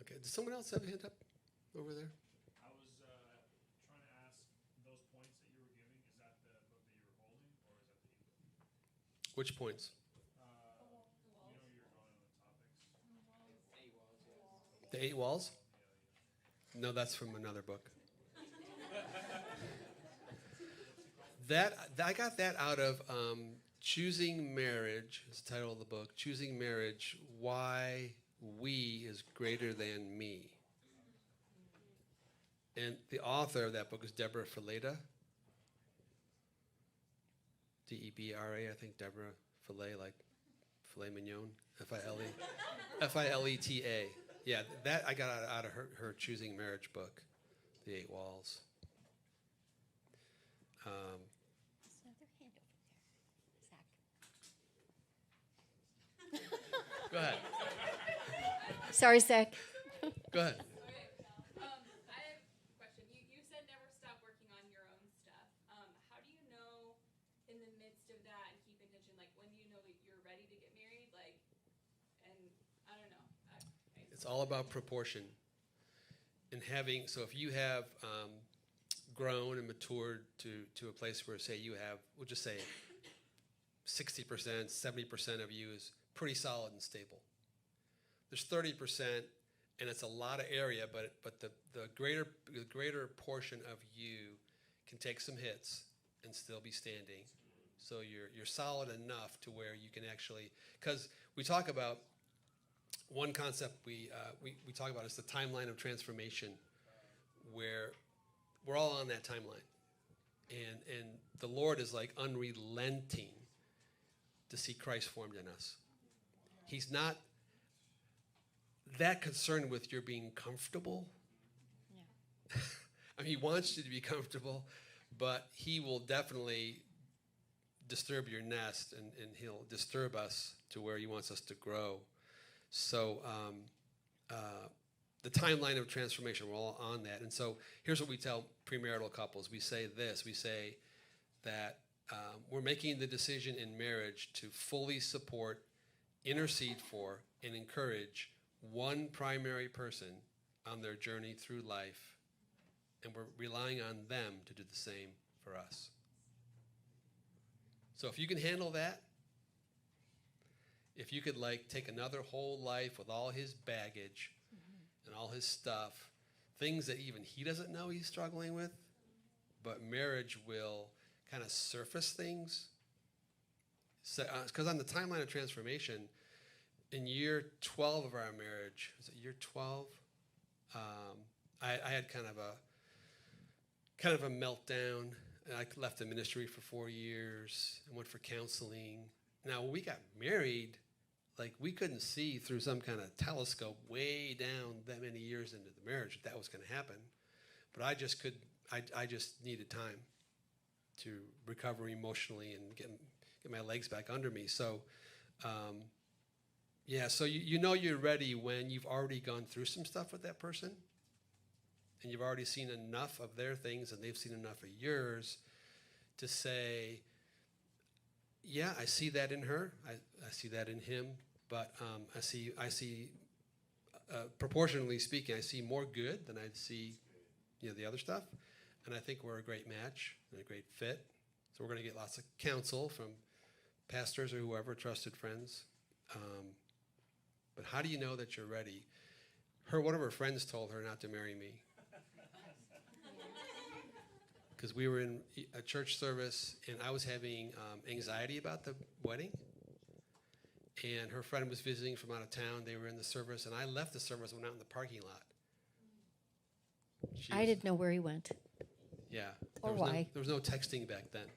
okay. Does someone else have a hand up over there? I was trying to ask, those points that you were giving, is that the book that you were holding, or is that the ebook? Which points? You know, you were going on the topics. The 8 walls? No, that's from another book. I got that out of Choosing Marriage, is the title of the book. Choosing Marriage, Why We is Greater Than Me. And the author of that book is Deborah Fileta. D-E-B-R-A, I think Deborah Filet, like filet mignon, F-I-L-E. F-I-L-E-T-A. Yeah, that I got out of her Choosing Marriage book, The 8 Walls. Go ahead. Sorry, Zach. Go ahead. Okay. I have a question. You said never stop working on your own stuff. How do you know in the midst of that and keep intention? Like, when do you know that you're ready to get married? Like, and I don't know. It's all about proportion. And having, so if you have grown and matured to a place where, say, you have, we'll just say 60%, 70% of you is pretty solid and stable. There's 30%, and it's a lot of area, but the greater portion of you can take some hits and still be standing. So you're solid enough to where you can actually, because we talk about one concept we talk about is the timeline of transformation, where we're all on that timeline, and the Lord is like unrelenting to see Christ formed in us. He's not that concerned with your being comfortable. Yeah. I mean, He wants you to be comfortable, but He will definitely disturb your nest, and He'll disturb us to where He wants us to grow. So the timeline of transformation, we're all on that. And so here's what we tell premarital couples. We say this. We say that we're making the decision in marriage to fully support, intercede for, and encourage one primary person on their journey through life, and we're relying on them to do the same for us. So if you can handle that, if you could like take another whole life with all his baggage and all his stuff, things that even he doesn't know he's struggling with, but marriage will kind of surface things. Because on the timeline of transformation, in year 12 of our marriage, was it year 12? I had kind of a meltdown. And I left the ministry for 4 years and went for counseling. Now, when we got married, like we couldn't see through some kind of telescope way down that many years into the marriage that was going to happen. But I just needed time to recover emotionally and get my legs back under me. So, so you know you're ready when you've already gone through some stuff with that person. And you've already seen enough of their things and they've seen enough of yours to say, yeah, I see that in her. I see that in him. But I see proportionally speaking, I see more good than I see the other stuff. And I think we're a great match and a great fit. So we're going to get lots of counsel from pastors or whoever, trusted friends. But how do you know that you're ready? One of her friends told her not to marry me. Because we were in a church service, and I was having anxiety about the wedding. And her friend was visiting from out of town. They were in the service, and I left the service and went out in the parking lot. I didn't know where he went. Yeah. Or why. There was no texting back then.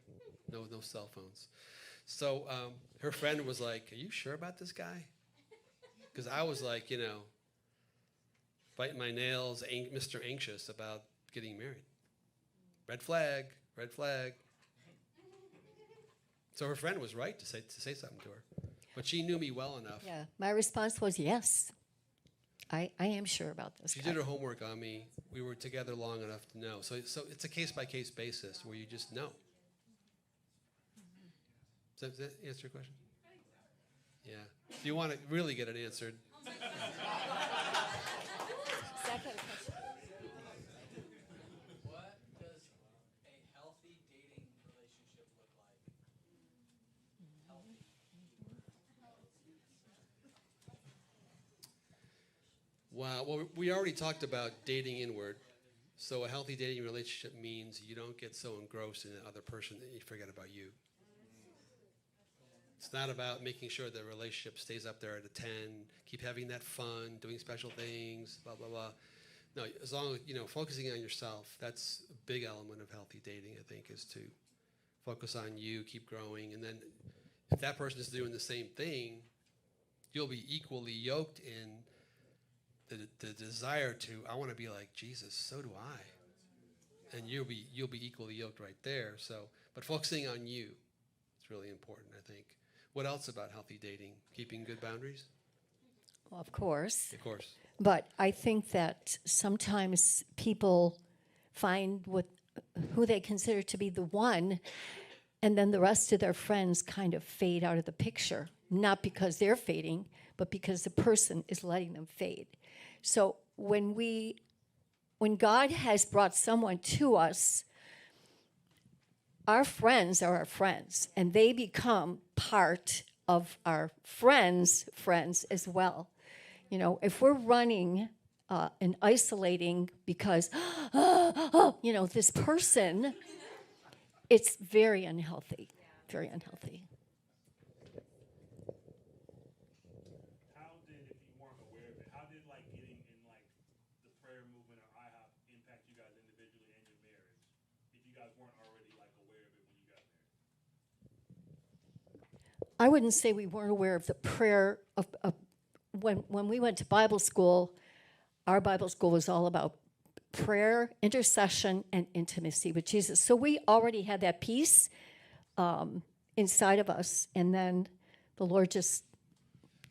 No cell phones. So her friend was like, are you sure about this guy? Because I was like, biting my nails, Mr. Anxious about getting married. Red flag, red flag. So her friend was right to say something to her. But she knew me well enough. Yeah, my response was yes. I am sure about this She guy. did her homework on me. We were together long enough to know. So it's a case-by-case basis where you just know. Does that answer your question? Yeah. If you want to really get it answered. Second question. What does a healthy dating relationship look like? Healthy. Wow. Well, we already talked about dating inward. So a healthy dating relationship means you don't get so engrossed in the other person that you forget about you. It's not about making sure the relationship stays up there at a 10, keep having that fun, doing special things, blah, blah, blah. No, as long as, focusing on yourself, that's a big element of healthy dating, I think, is to focus on you, keep growing. And then if that person is doing the same thing, you'll be equally yoked in the desire to, I want to be like Jesus, so do I. And you'll be equally yoked right there. So, but focusing on you, it's really important, I think. What else about healthy dating? Keeping good boundaries? Well, of course. Of course. But I think that sometimes people find who they consider to be the one, and then the rest of their friends kind of fade out of the picture. Not because they're fading, but because the person is letting them fade. So when God has brought someone to us, our friends are our friends, and they become part of our friends' friends as well. If we're running and isolating because, this person, it's very unhealthy, very unhealthy. How did, if you weren't aware of it, how did getting in the prayer movement or IHOP impact you guys individually and your marriage? If you guys weren't already aware of it when you got married. I wouldn't say we weren't aware of the prayer of when we went to Bible school. Our Bible school was all about prayer, intercession, and intimacy with Jesus. So we already had that peace inside of us, and then the Lord just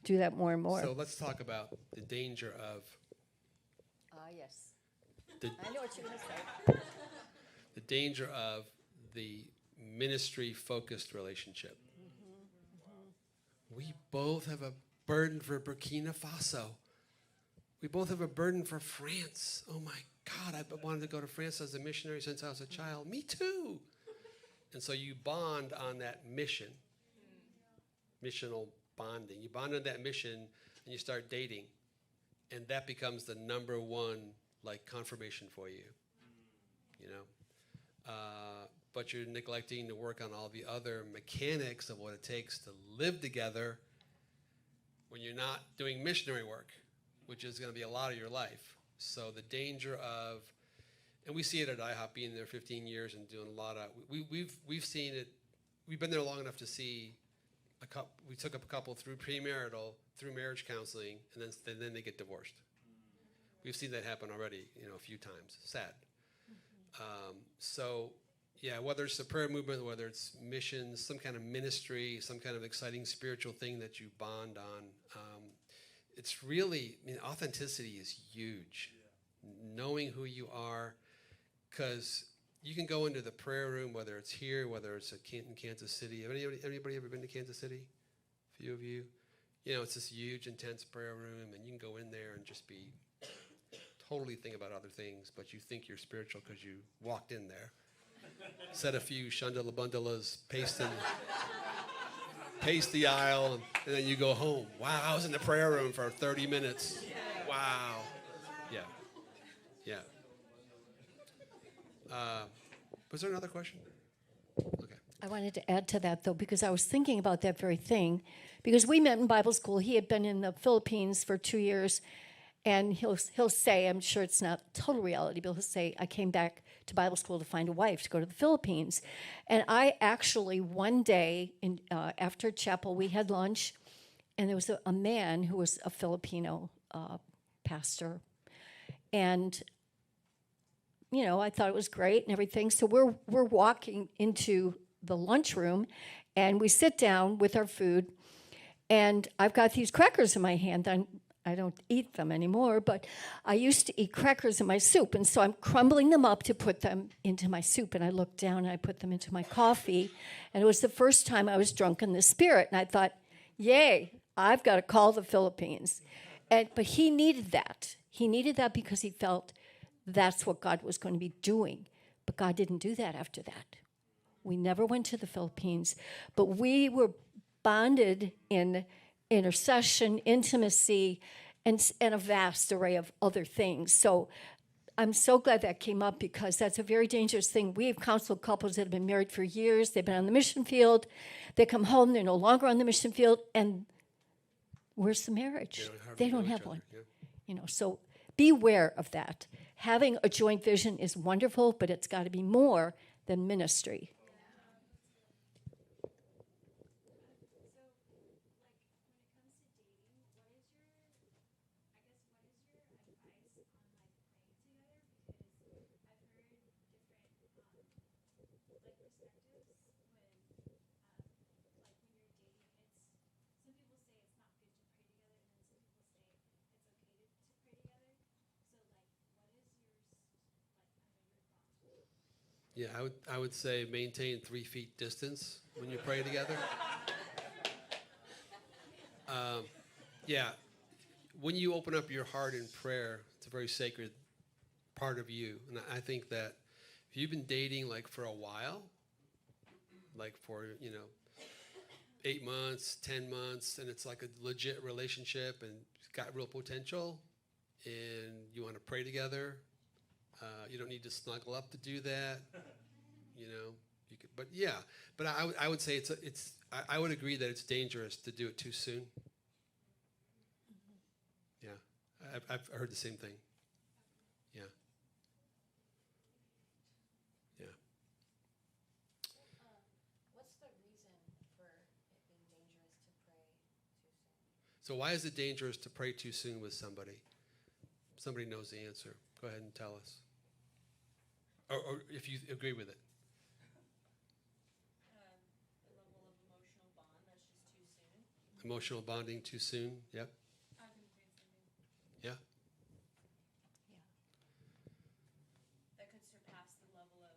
do that more and more. So let's talk about the danger of Yes. the, I know what you're going to say. the danger of the ministry-focused relationship. We both have a burden for Burkina Faso. We both have a burden for France. Oh my God, I've wanted to go to France as a missionary since I was a child. Me too. And so you bond on that mission, missional bonding. You bond on that mission and you start dating. And that becomes the number one confirmation for you, but you're neglecting to work on all the other mechanics of what it takes to live together when you're not doing missionary work, which is going to be a lot of your life. So the danger of, and we see it at IHOP, being there 15 years and doing a lot of, we've seen it. We've been there long enough to see we took up a couple through premarital, through marriage counseling, and then they get divorced. We've seen that happen already, a few times. Sad. So, yeah, whether it's the prayer movement, whether it's missions, some kind of ministry, some kind of exciting spiritual thing that you bond on, it's really, authenticity is huge. Yeah. Knowing who you are, because you can go into the prayer room, whether it's here, whether it's in Kansas City. Anybody ever been to Kansas City? A few of you. It's this huge, intense prayer room, and you can go in there and just be totally think about other things, but you think you're spiritual because you walked in there, said a few shundala-bundalas, pace the aisle, and then you go home. Wow, I was in the prayer room for 30 minutes. Wow. Yeah. Yeah. Was there another question? Okay. I wanted to add to that, though, because I was thinking about that very thing. Because we met in Bible school. He had been in the Philippines for 2 years, and he'll say, I'm sure it's not total reality, but he'll say, I came back to Bible school to find a wife to go to the Philippines. And I actually, one day, after chapel, we had lunch, and there was a man who was a Filipino pastor. And I thought it was great and everything. So we're walking into the lunchroom, and we sit down with our food, and I've got these crackers in my hand. I don't eat them anymore, but I used to eat crackers in my soup, and so I'm crumbling them up to put them into my soup, and I looked down and I put them into my coffee, and it was the first time I was drunk in the Spirit, and I thought, yay, I've got to call the Philippines. But he needed that. He needed that because he felt that's what God was going to be doing. But God didn't do that after that. We never went to the Philippines, but we were bonded in intercession, intimacy, and a vast array of other things. So I'm so glad that came up, because that's a very dangerous thing. We have counseled couples that have been married for years. They've been on the mission field. They come home. They're no longer on the mission field. And where's the marriage? They don't have one. Yeah. So beware of that. Having a joint vision is wonderful, but it's got to be more than ministry. Yeah, I would say maintain 3 feet distance when you pray together. Yeah, when you open up your heart in prayer, it's a very sacred part of you. And I think that if you've been dating for a while, for 8 months, 10 months, and it's like a legit relationship and it's got real potential, and you want to pray together, you don't need to snuggle up to do that. You could, but I would say I would agree that it's dangerous to do it too soon. Yeah, I've heard the same thing. Yeah. Yeah. What's the reason for it being dangerous to pray too soon? So why is it dangerous to pray too soon with somebody? Somebody knows the answer. Go ahead and tell us. Or if you agree with it. The level of emotional bond, that's just too soon. Emotional bonding too soon. Yep. Yeah. That could surpass the level of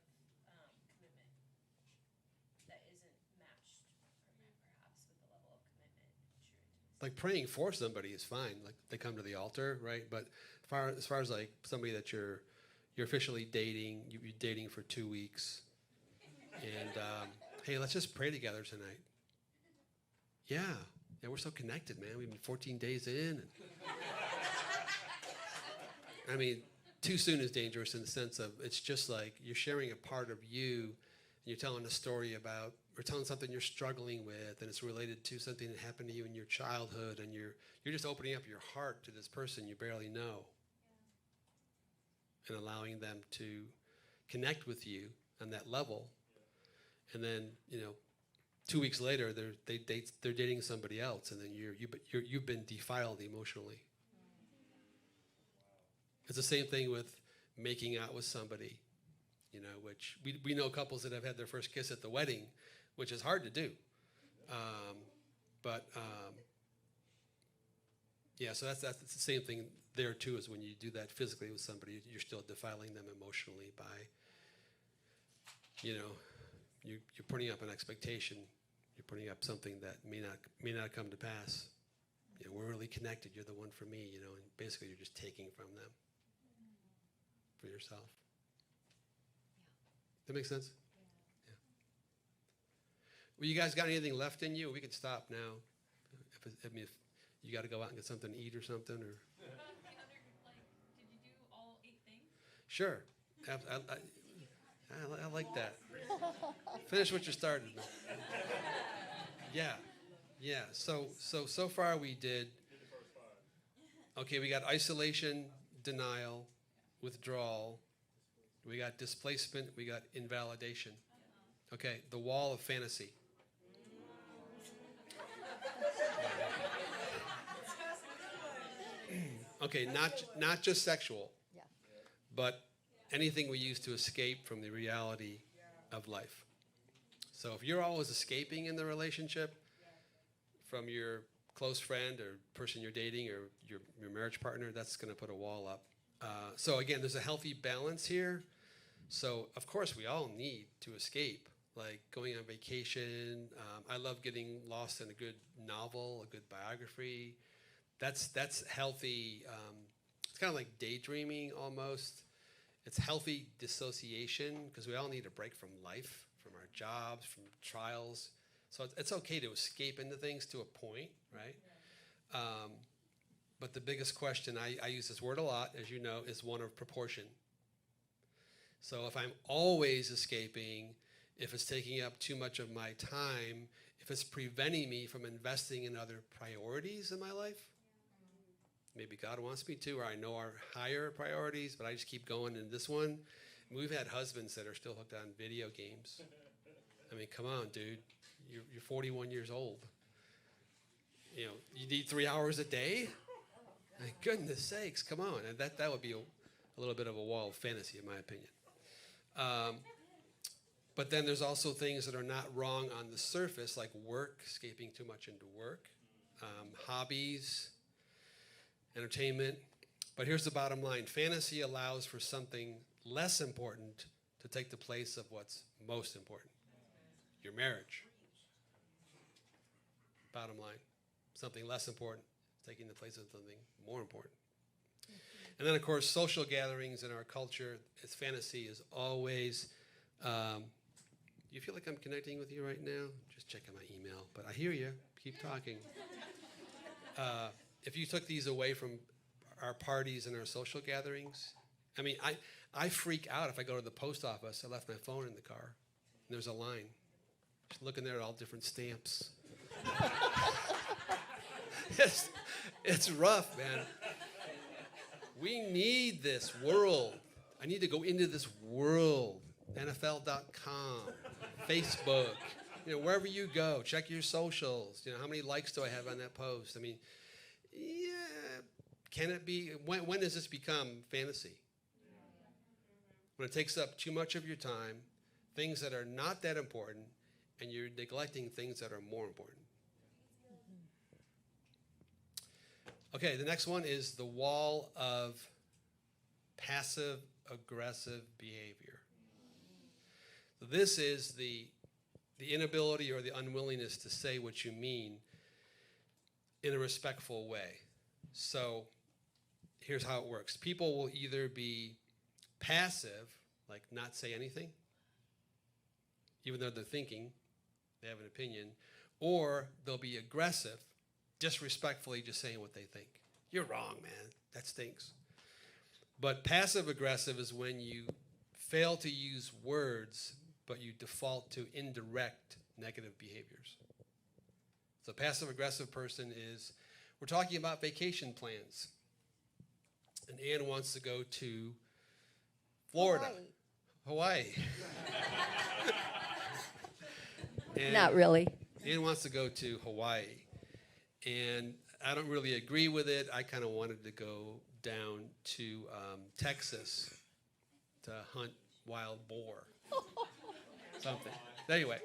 commitment that isn't matched, perhaps, with the level of commitment and true intimacy. Like praying for somebody is fine. Like they come to the altar, right? But as far as like somebody that you're officially dating, you're dating for 2 weeks, and hey, let's just pray together tonight. Yeah, we're so connected, man. We've been 14 days in. And I mean, too soon is dangerous in the sense of it's just like you're sharing a part of you, and you're telling a story about, or telling something you're struggling with, and it's related to something that happened to you in your childhood, and you're just opening up your heart to this person you barely know, and allowing them to connect with you on that level, and then 2 weeks later they're dating somebody else, and then you've been defiled emotionally. It's the same thing with making out with somebody, which we know couples that have had their first kiss at the wedding, which is hard to do. So that's the same thing there too, is when you do that physically with somebody, you're still defiling them emotionally by, you're putting up an expectation, you're putting up something that may not come to pass. We're really connected, you're the one for me, and basically you're just taking from them for yourself. That makes sense? Yeah. Well, you guys got anything left in you? We can stop now. If you got to go out and get something to eat or something, or. Did you do all 8 things? Sure. I like that. Finish what you started. Yeah. So far we did. Okay, we got isolation, denial, withdrawal. We got displacement. We got invalidation. Okay, the wall of fantasy. Okay, not just sexual, but anything we use to escape from the reality of life. So if you're always escaping in the relationship from your close friend or person you're dating or your marriage partner, that's going to put a wall up. So again, there's a healthy balance here. So of course we all need to escape, like going on vacation. I love getting lost in a good novel, a good biography. That's healthy. It's kind of like daydreaming almost. It's healthy dissociation because we all need a break from life, from our jobs, from trials. So it's okay to escape into things to a point, right? But the biggest question, I use this word a lot, as you know, is one of proportion. So if I'm always escaping, if it's taking up too much of my time, if it's preventing me from investing in other priorities in my life, maybe God wants me to, or I know are higher priorities, but I just keep going in this one. We've had husbands that are still hooked on video games. I mean, come on, dude. You're 41 years old. You need 3 hours a day? My goodness sakes, come on. And that would be a little bit of a wall of fantasy, in my opinion. But then there's also things that are not wrong on the surface, like work, escaping too much into work, hobbies, entertainment. But here's the bottom line. Fantasy allows for something less important to take the place of what's most important. Your marriage. Bottom line. Something less important taking the place of something more important. And then, of course, social gatherings in our culture, its fantasy is always, you feel like I'm connecting with you right now? Just checking my email. But I hear you. Keep talking. If you took these away from our parties and our social gatherings, I mean, I freak out if I go to the post office. I left my phone in the car, and there's a line. Just looking there at all different stamps. It's rough, man. We need this world. I need to go into this world. NFL.com, Facebook, wherever you go, check your socials. How many likes do I have on that post? I mean, yeah, can it be? When does this become fantasy? When it takes up too much of your time, things that are not that important, and you're neglecting things that are more important. Okay, the next one is the wall of passive-aggressive behavior. So this is the inability or the unwillingness to say what you mean in a respectful way. So here's how it works. People will either be passive, like not say anything, even though they're thinking, they have an opinion, or they'll be aggressive, disrespectfully just saying what they think. You're wrong, man. That stinks. But passive aggressive is when you fail to use words, but you default to indirect negative behaviors. So passive aggressive person is, we're talking about vacation plans. And Ann wants to go to Florida. Hawaii. And Not really. Ann wants to go to Hawaii. And I don't really agree with it. I kind of wanted to go down to Texas to hunt wild boar. Something. Anyway.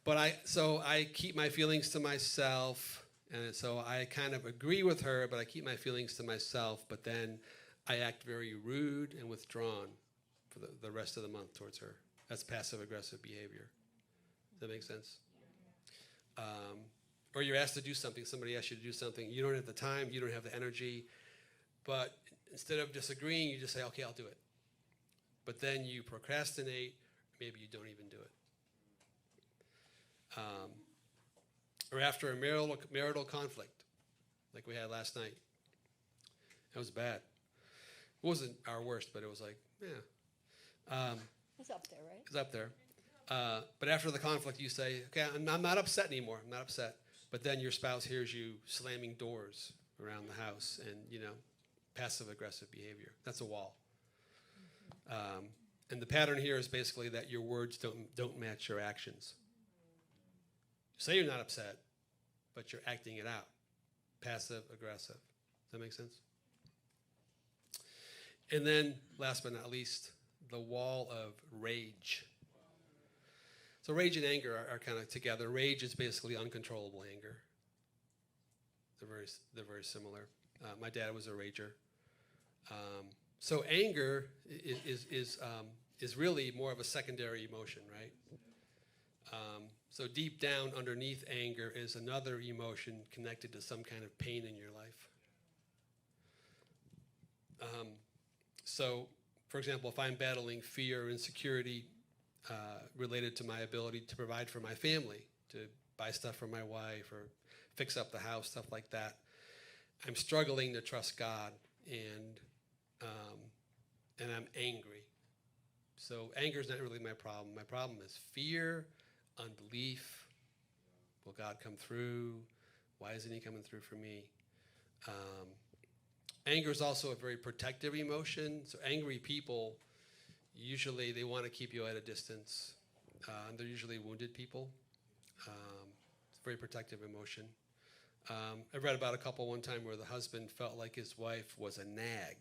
But I keep my feelings to myself. And so I kind of agree with her, but I keep my feelings to myself. But then I act very rude and withdrawn for the rest of the month towards her. That's passive-aggressive behavior. Does that make sense? Or you're asked to do something. Somebody asks you to do something. You don't have the time. You don't have the energy. But instead of disagreeing, you just say, okay, I'll do it. But then you procrastinate. Maybe you don't even do it. Or after a marital conflict, like we had last night. That was bad. It wasn't our worst, but it was like, yeah. It's up there, right? It's up there. But after the conflict, you say, okay, I'm not upset anymore. I'm not upset. But then your spouse hears you slamming doors around the house and, passive-aggressive behavior. That's a wall. And the pattern here is basically that your words don't match your actions. You say you're not upset, but you're acting it out. Passive-aggressive. Does that make sense? And then, last but not least, the wall of rage. So rage and anger are kind of together. Rage is basically uncontrollable anger. They're very similar. My dad was a rager. So anger is really more of a secondary emotion, right? So deep down underneath anger is another emotion connected to some kind of pain in your life. So, for example, if I'm battling fear or insecurity related to my ability to provide for my family, to buy stuff for my wife or fix up the house, stuff like that, I'm struggling to trust God, and I'm angry. So anger is not really my problem. My problem is fear, unbelief. Will God come through? Why isn't he coming through for me? Anger is also a very protective emotion. So angry people, usually they want to keep you at a distance. And they're usually wounded people. It's a very protective emotion. I read about a couple one time where the husband felt like his wife was a nag.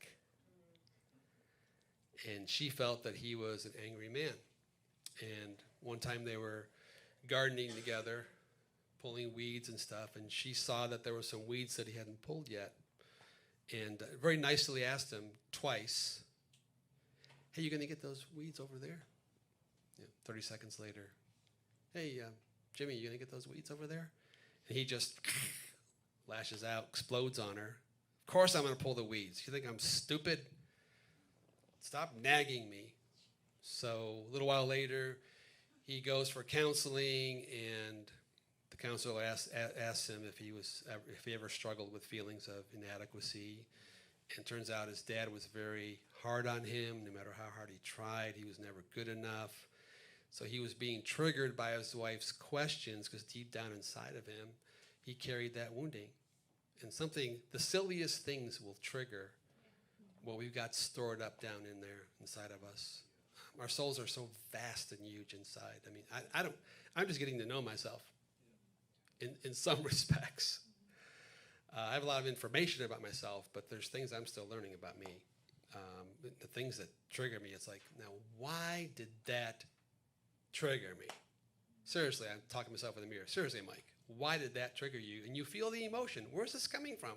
And she felt that he was an angry man. And one time they were gardening together, pulling weeds and stuff, and she saw that there were some weeds that he hadn't pulled yet. And very nicely asked him twice, hey, you going to get those weeds over there? 30 seconds later, hey, Jimmy, you going to get those weeds over there? And he just lashes out, explodes on her. Of course I'm going to pull the weeds. You think I'm stupid? Stop nagging me. So a little while later, he goes for counseling, and the counselor asks him if he ever struggled with feelings of inadequacy. And turns out his dad was very hard on him. No matter how hard he tried, he was never good enough. So he was being triggered by his wife's questions because deep down inside of him, he carried that wounding. And the silliest things will trigger what we've got stored up down in there inside of us. Our souls are so vast and huge inside. I mean, I'm just getting to know myself in some respects. I have a lot of information about myself, but there's things I'm still learning about me. The things that trigger me, it's like, now, why did that trigger me? Seriously, I'm talking to myself in the mirror. Seriously, Mike, why did that trigger you? And you feel the emotion. Where's this coming from?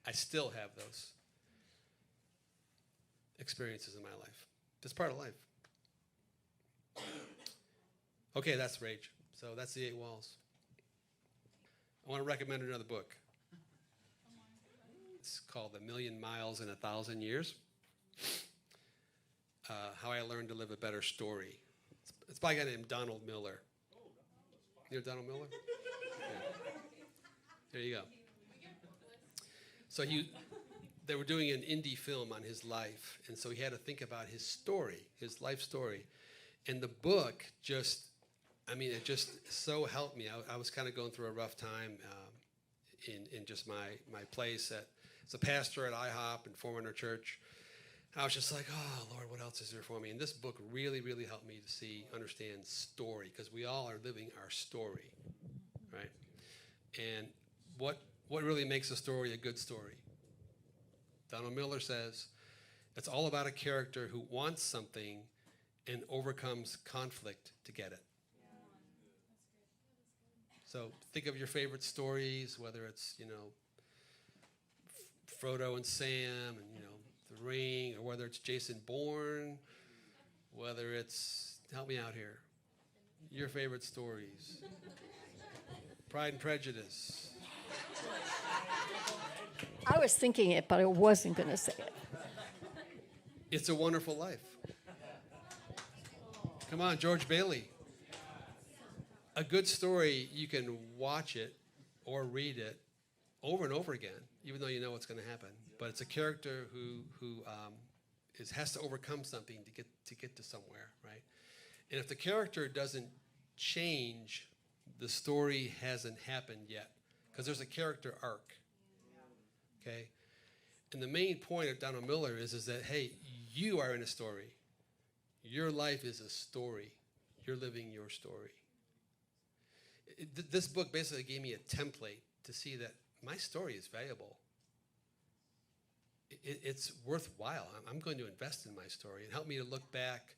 I still have those experiences in my life. It's part of life. Okay, that's rage. So that's the 8 walls. I want to recommend another book. It's called A Million Miles in 1,000 Years. How I Learned to Live a Better Story. It's by a guy named Donald Miller. You know Donald Miller? Yeah. There you go. So they were doing an indie film on his life, and so he had to think about his story, his life story. And the book just, I mean, it just so helped me. I was kind of going through a rough time in just my place as a pastor at IHOP and former church. I was just like, oh, Lord, what else is there for me? And this book really, really helped me to understand story, because we all are living our story, right? And what really makes a story a good story? Donald Miller says, it's all about a character who wants something and overcomes conflict to get it. So think of your favorite stories, whether it's, Frodo and Sam and, The Ring, or whether it's Jason Bourne, whether it's, help me out here, your favorite stories. Pride and Prejudice. I was thinking it, but I wasn't going to say it. It's a Wonderful Life. Come on, George Bailey. A good story, you can watch it or read it over and over again, even though you know what's going to happen. But it's a character who has to overcome something to get to somewhere, right? And if the character doesn't change, the story hasn't happened yet, because there's a character arc. Okay? And the main point of Donald Miller is that, hey, you are in a story. Your life is a story. You're living your story. This book basically gave me a template to see that my story is valuable. It's worthwhile. I'm going to invest in my story, and help me to look back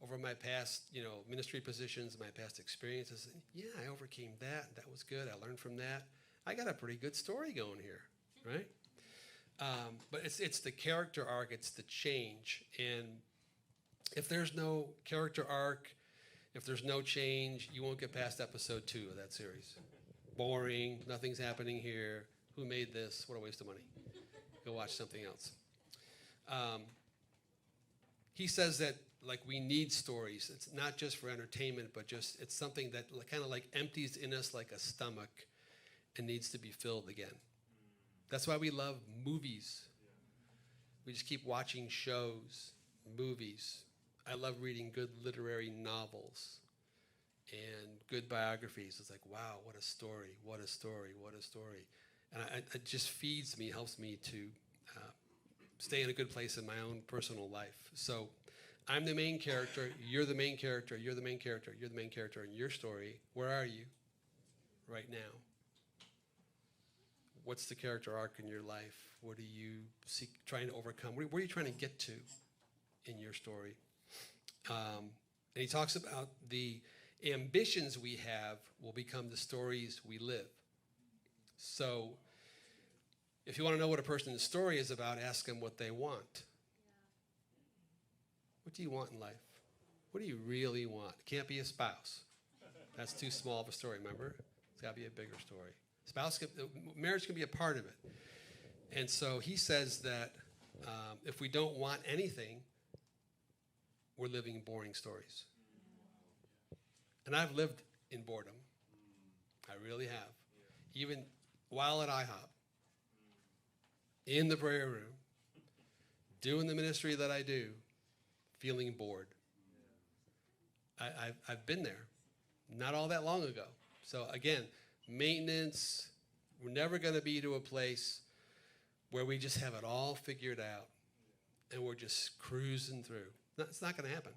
over my past, ministry positions, my past experiences. Yeah, I overcame that. That was good. I learned from that. I got a pretty good story going here, right? But it's the character arc. It's the change. And if there's no character arc, if there's no change, you won't get past episode 2 of that series. Boring. Nothing's happening here. Who made this? What a waste of money. Go watch something else. He says that we need stories. It's not just for entertainment, but it's something that kind of empties in us like a stomach and needs to be filled again. That's why we love movies. We just keep watching shows, movies. I love reading good literary novels and good biographies. It's like, wow, what a story, what a story, what a story. And it just feeds me, helps me to stay in a good place in my own personal life. So I'm the main character, you're the main character, you're the main character, you're the main character in your story. Where are you right now? What's the character arc in your life? What are you trying to overcome? Where are you trying to get to in your story? And he talks about the ambitions we have will become the stories we live. So if you want to know what a person's story is about, ask them what they want. What do you want in life? What do you really want? It can't be a spouse. That's too small of a story, remember? It's got to be a bigger story. Marriage can be a part of it. And so he says that if we don't want anything, we're living boring stories. And I've lived in boredom. I really have. Even while at IHOP, in the prayer room, doing the ministry that I do, feeling bored. I've been there, not all that long ago. So again, maintenance, we're never going to be to a place where we just have it all figured out and we're just cruising through. No, it's not going to happen.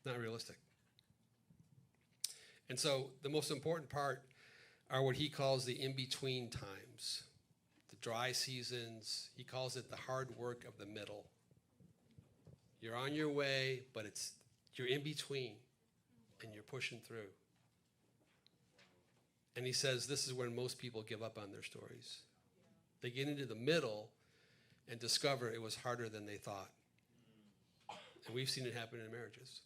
Not realistic. And so the most important part are what he calls the in-between times, the dry seasons. He calls it the hard work of the middle. You're on your way, but you're in between, and you're pushing through. And he says this is when most people give up on their stories. They get into the middle and discover it was harder than they thought. And we've seen it happen in marriages.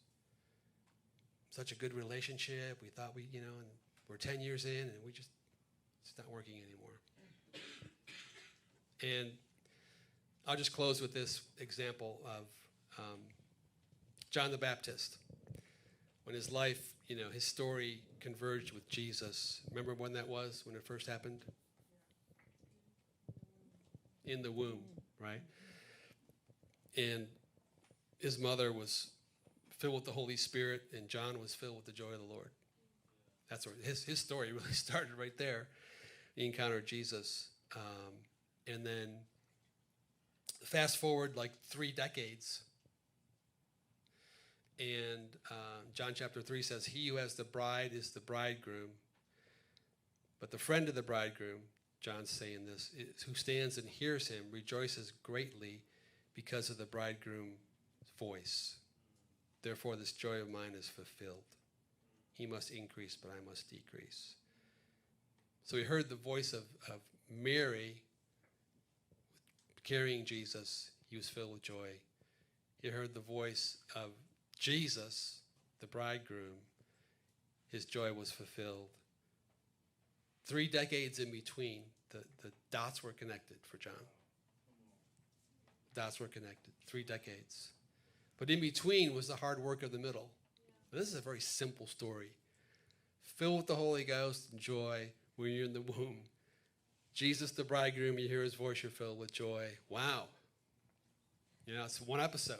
Such a good relationship. We thought and we're 10 years in, and it's not working anymore. And I'll just close with this example of John the Baptist. When his life, his story converged with Jesus. Remember when that was, when it first happened? in the womb, right? And his mother was filled with the Holy Spirit, and John was filled with the joy of the Lord. That's where his story really started right there. He encountered Jesus. And then fast forward like 3 decades. And John chapter 3 says, he who has the bride is the bridegroom. But the friend of the bridegroom, John's saying this, who stands and hears him rejoices greatly because of the bridegroom's voice. Therefore, this joy of mine is fulfilled. He must increase, but I must decrease. So he heard the voice of Mary carrying Jesus. He was filled with joy. He heard the voice of Jesus, the bridegroom. His joy was fulfilled. 3 decades in between, the dots were connected for John. Dots were connected, 3 decades. But in between was the hard work of the middle. This is a very simple story. Filled with the Holy Ghost and joy when you're in the womb. Jesus, the bridegroom, you hear his voice, you're filled with joy. Wow. You know, it's one episode.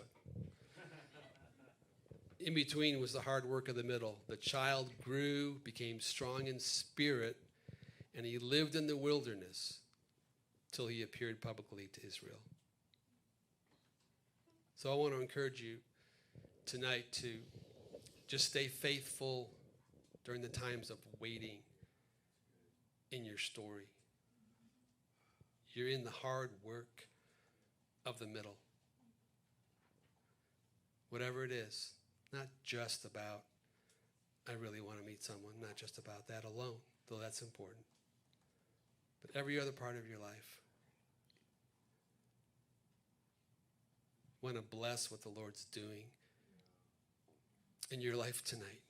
In between was the hard work of the middle. The child grew, became strong in spirit, and he lived in the wilderness till he appeared publicly to Israel. So I want to encourage you tonight to just stay faithful during the times of waiting in your story. You're in the hard work of the middle. Whatever it is, not just about, I really want to meet someone, not just about that alone, though that's important. But every other part of your life. Want to bless what the Lord's doing in your life tonight.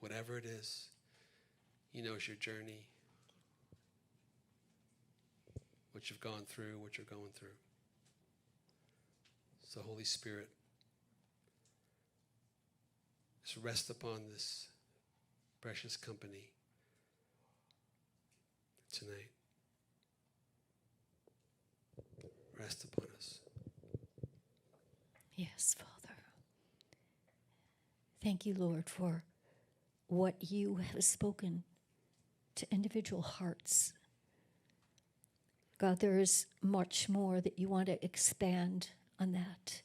Whatever it is, he knows your journey, what you've gone through, what you're going through. So Holy Spirit, just rest upon this precious company tonight. Rest upon us. Yes, Father. Thank you, Lord, for what you have spoken to individual hearts. God, there is much more that you want to expand on that.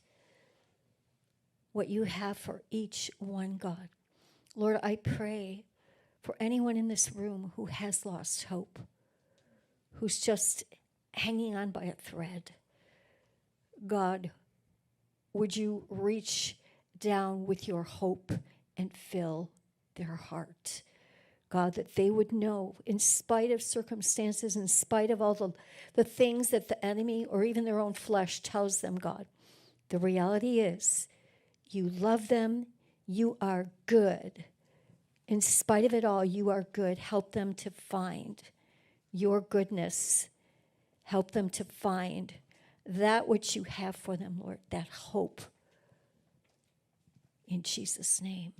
What you have for each one, God. Lord, I pray for anyone in this room who has lost hope, who's just hanging on by a thread. God, would you reach down with your hope and fill their heart? God, that they would know, in spite of circumstances, in spite of all the things that the enemy or even their own flesh tells them, God, the reality is you love them, you are good. In spite of it all, you are good. Help them to find your goodness. Help them to find that which you have for them, Lord, that hope. In Jesus' name.